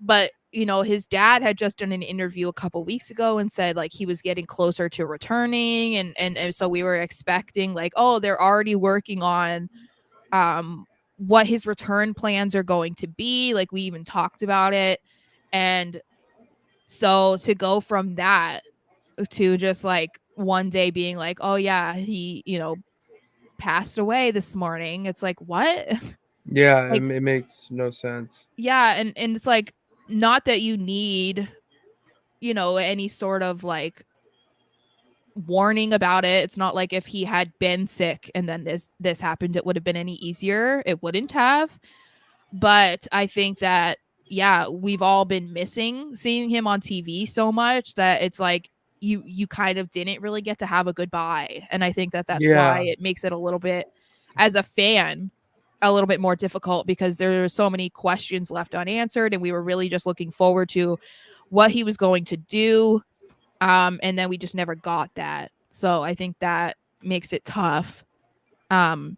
But his dad had just done an interview a couple weeks ago and said like he was getting closer to returning, and so we were expecting like, oh, they're already working on what his return plans are going to be. Like, we even talked about it. And so to go from that to just like one day being like, oh yeah, he passed away this morning, it's like, what? Yeah, Like, it makes no sense. yeah. And it's like, not that you need any sort of like warning about it. It's not like if he had been sick and then this happened, it would have been any easier. It wouldn't have. But I think that, yeah, we've all been missing seeing him on TV so much that it's like you kind of didn't really get to have a goodbye. And I think that that's why it makes it a little bit, as a fan, a little bit more difficult, because there are so many questions left unanswered, and we were really just looking forward to what he was going to do. And then we just never got that. So I think that makes it tough. But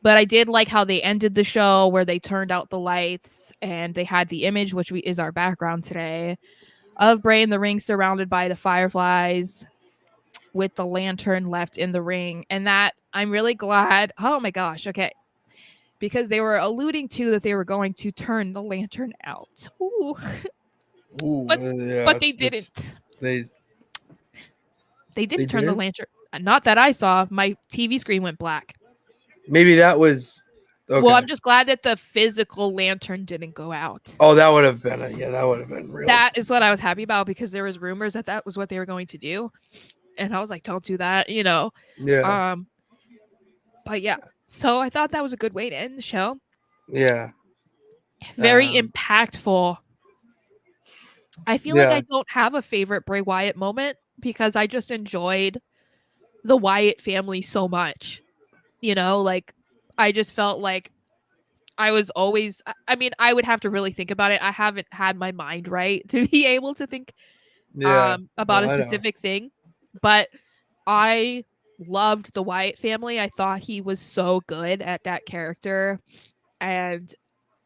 I did like how they ended the show, where they turned out the lights and they had the image, which is our background today, of Bray in the ring surrounded by the fireflies with the lantern left in the ring. And that, I'm really glad. Oh my gosh. Okay. Because they were alluding to that they were going to turn the lantern out. Ooh. But they didn't. They didn't turn the lantern. Not that I saw. My TV screen went black. Maybe that was okay. Well, I'm just glad that the physical lantern didn't go out. Oh, that would have been that would have been real. That is what I was happy about, because there was rumors that was what they were going to do, and I was like, don't do that, Yeah. But yeah, so I thought that was a good way to end the show. Yeah. Very impactful. I feel like I don't have a favorite Bray Wyatt moment, because I just enjoyed the Wyatt family so much. Like, I just felt like I was always, I mean, I would have to really think about it. I haven't had my mind right to be able to think about a specific thing, but I loved the Wyatt family. I thought he was so good at that character. And,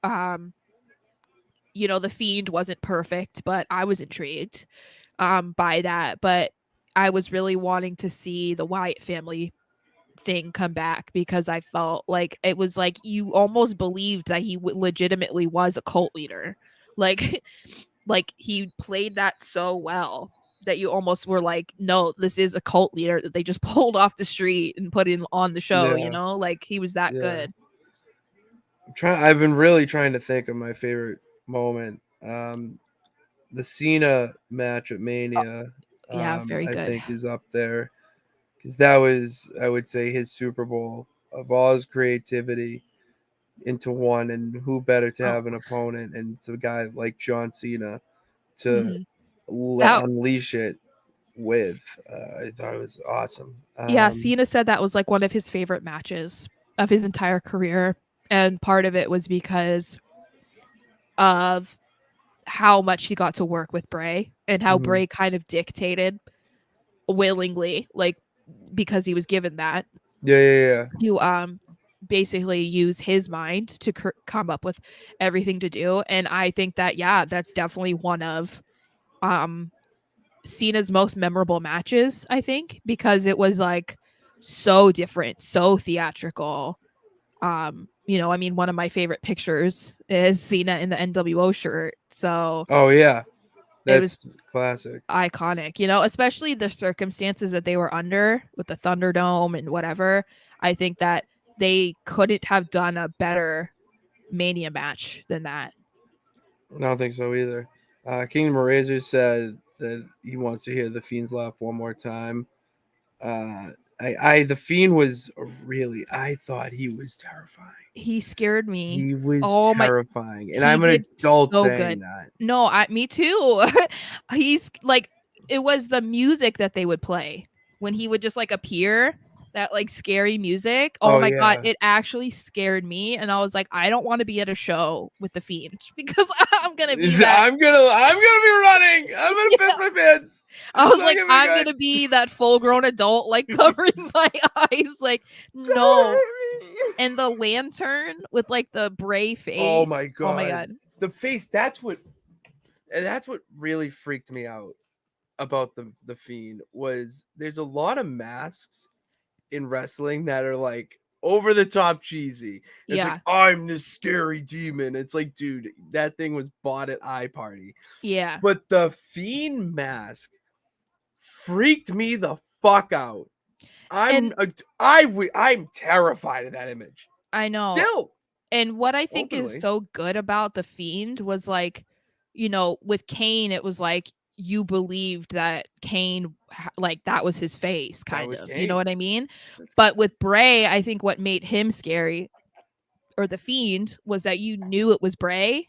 the Fiend wasn't perfect, but I was intrigued by that. But I was really wanting to see the Wyatt family thing come back, because I felt like it was like you almost believed that he legitimately was a cult leader. Like he played that so well that you almost were like, no, this is a cult leader that they just pulled off the street and put in on the show. Like, he was that good. I've been really trying to think of my favorite moment. The Cena match at Mania, very good. I think is up there, because that was, I would say, his Super Bowl of all his creativity into one, and who better to have an opponent, and it's a guy like John Cena to unleash it with. I thought it was awesome. Cena said that was like one of his favorite matches of his entire career, and part of it was because of how much he got to work with Bray, and how Bray kind of dictated willingly, like, because he was given that to basically use his mind to come up with everything to do. And I think that, yeah, that's definitely one of Cena's most memorable matches, I think, because it was like so different, so theatrical. I mean, one of my favorite pictures is Cena in the NWO shirt. So Oh yeah, it was that's classic. iconic, especially the circumstances that they were under with the Thunderdome and whatever. I think that they couldn't have done a better Mania match than that. I don't think so either. Kingdom of Razor said that he wants to hear the Fiend's laugh one more time. The Fiend was I thought he was terrifying. He scared me. He was Oh my, terrifying, and he I'm an did adult so saying good. that. No, me too. He's like, it was the music that they would play when he would just like appear, that like scary music. Oh my God, yeah. it actually scared me. And I was like, I don't want to be at a show with the Fiend because I'm gonna be that. I'm gonna be running. I'm gonna piss my pants. I was like, Gonna I'm gonna be that full grown adult, like covering my eyes, like no. And the lantern with like the Bray face. Oh my God. Oh my God. The face. That's what really freaked me out about the Fiend was there's a lot of masks in wrestling that are like over the top cheesy. It's like, I'm this scary demon. It's like, dude, that thing was bought at iParty. Yeah. But the Fiend mask freaked me the fuck out. I'm terrified of that image. I know. Still. And what I think is so good about the Fiend was like, with Kane, it was like you believed that Kane, like that was his face, kind of. Kane. You know what I mean? But with Bray, I think what made him scary, or the Fiend, was that you knew it was Bray,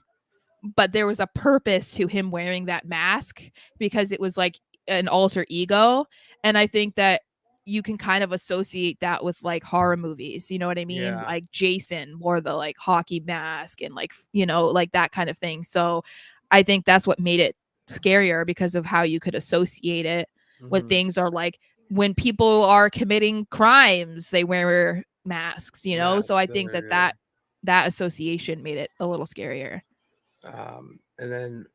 but there was a purpose to him wearing that mask because it was like an alter ego. And I think that you can kind of associate that with like horror movies, you know what I mean? Yeah. Like Jason wore the like hockey mask and like, like that kind of thing. So I think that's what made it scarier because of how you could associate it with things, are like when people are committing crimes, they wear masks, so I think that association made it a little scarier. And then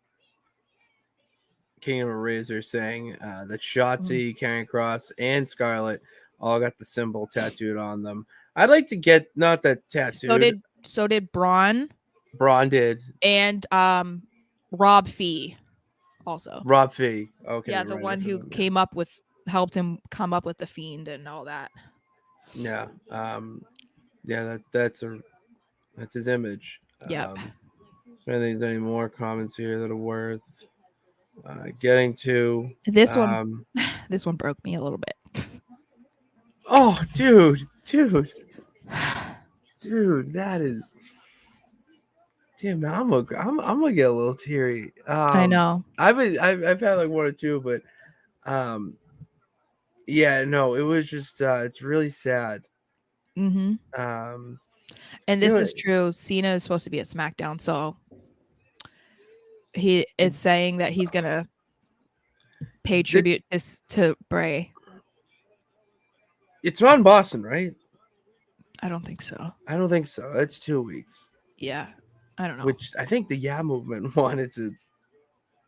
Kingdom of Razor saying that Shotzi, Karrion Kross, and Scarlett all got the symbol tattooed on them. I'd like to get not that tattooed. So did Braun. Braun did. And Rob Fee also. Rob Fee. Okay. Yeah, the one who helped him come up with the Fiend and all that. Yeah. That's his image. Yep. So I think there's any more comments here that are worth getting to. This one broke me a little bit. Oh, dude, that is. Damn, I'm gonna get a little teary. I know. I've had like one or two, but yeah, no, it was just it's really sad. Mm-hmm. And this is true. Cena is supposed to be at Smackdown, so he is saying that he's gonna pay tribute to Bray. It's not in Boston, right? I don't think so. It's 2 weeks. Yeah, I don't know. Which I think the Movement wanted to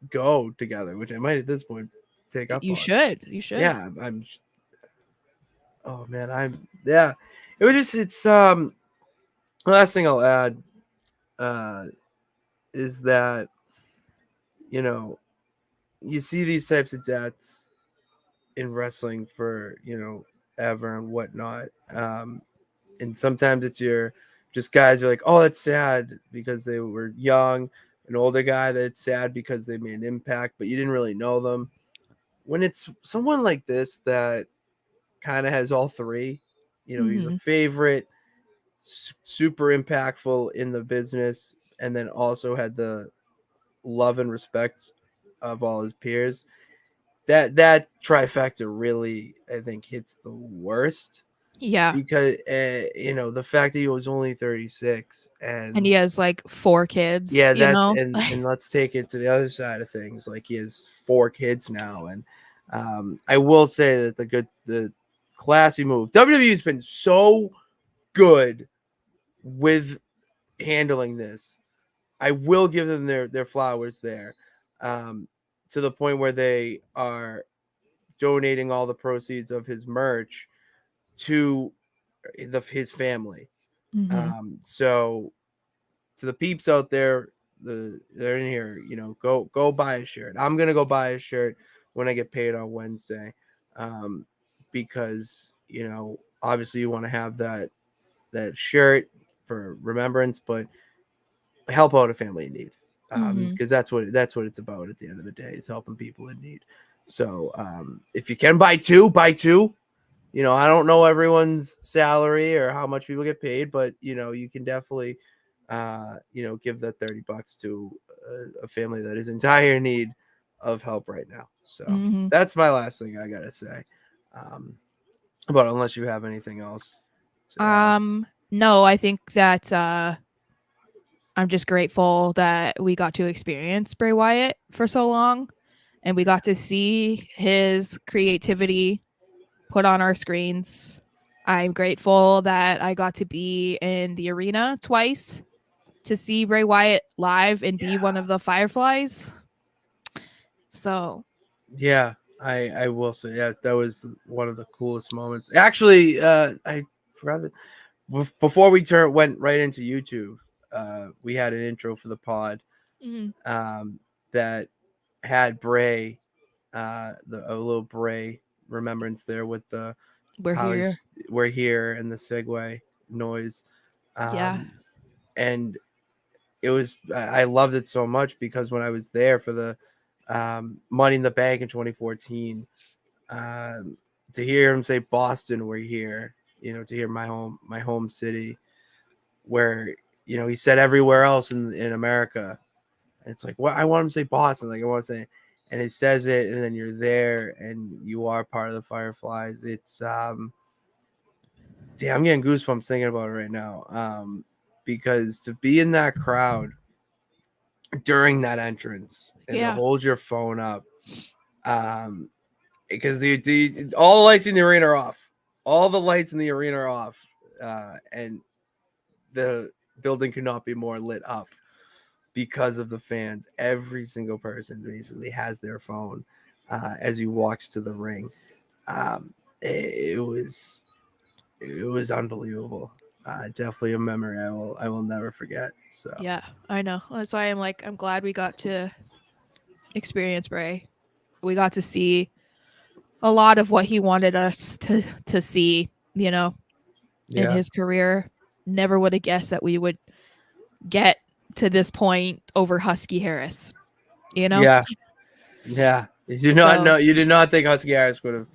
go together, which I might at this point take up. You should. Yeah, I'm. Oh man, It was just it's The last thing I'll add is that you see these types of deaths in wrestling for ever and whatnot, and sometimes it's just guys are like, oh, that's sad because they were young. An older guy that's sad because they made an impact, but you didn't really know them. When it's someone like this that kind of has all three, he's a favorite, super impactful in the business, and then also had the love and respect of all his peers. That trifecta really, I think, hits the worst. Yeah, because the fact that he was only 36 and he has like 4 kids. Yeah, and let's take it to the other side of things. Like he has 4 kids now, and I will say that the classy move. WWE's been so good with handling this. I will give them their flowers there, to the point where they are donating all the proceeds of his merch to his family. Mhm. So to the peeps out there, they're in here, go buy a shirt. I'm gonna go buy a shirt when I get paid on Wednesday, because obviously you want to have that shirt for remembrance, but help out a family in need, Mhm. because that's what it's about at the end of the day, is helping people in need. So if you can buy two, buy two. I don't know everyone's salary or how much people get paid, but you can definitely give that $30 to a family that is in dire need of help right now. So Mhm. that's my last thing I gotta say. But unless you have anything else to add. No, I think that I'm just grateful that we got to experience Bray Wyatt for so long and we got to see his creativity put on our screens. I'm grateful that I got to be in the arena twice to see Bray Wyatt live and be one of the Fireflies. So, Yeah, I will say, yeah, that was one of the coolest moments. Actually, I forgot that before we went right into YouTube, we had an intro for the pod, mhm, that had Bray, a little Bray remembrance there with the we're how here. we're here and the segue noise, Yeah. and it was, I loved it so much because when I was there for the Money in the Bank in 2014, to hear him say Boston, we're here, to hear my home city, where he said everywhere else in America. And it's like, well, I want him to say Boston, like I want to say, and it says it, and then you're there, and you are part of the Fireflies. It's damn, I'm getting goosebumps thinking about it right now. Because to be in that crowd during that entrance and to Yeah. hold your phone up, because the all the lights in the arena are off, all the lights in the arena are off, and the building could not be more lit up because of the fans. Every single person basically has their phone as he walks to the ring. It was unbelievable. Definitely a memory I will never forget. So Yeah, I know. That's why I'm glad we got to experience Bray. We got to see a lot of what he wanted us to see, in yeah, his career. Never would have guessed that we would get to this point over Husky Harris, you know? yeah, yeah. So You did not think Husky Harris would have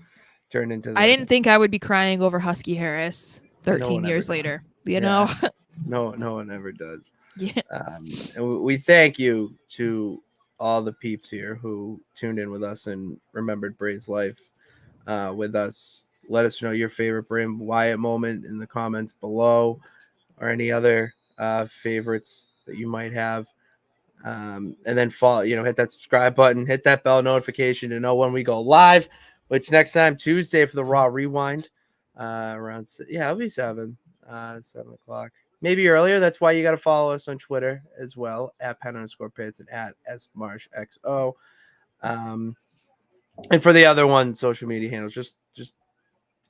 turned into I didn't this. think I would be crying over Husky Harris No 13 one ever years later, does. you know? Yeah, no one ever does. Yeah. And we thank you to all the peeps here who tuned in with us and remembered Bray's life with us. Let us know your favorite Bray Wyatt moment in the comments below, or any other favorites that you might have. And then follow, hit that subscribe button, hit that bell notification to know when we go live, which next time Tuesday for the Raw Rewind, around, it'll be 7 o'clock, maybe earlier. That's why you got to follow us on Twitter as well, at @pen_pits and at @smarshxo. And for the other one, social media handles, just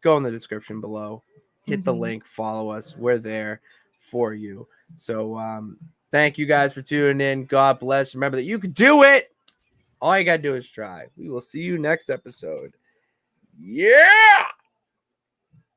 go in the description below, hit the Mhm. link, follow us. We're there for you. So thank you guys for tuning in. God bless. Remember that you can do it. All you gotta do is try. We will see you next episode. Yeah.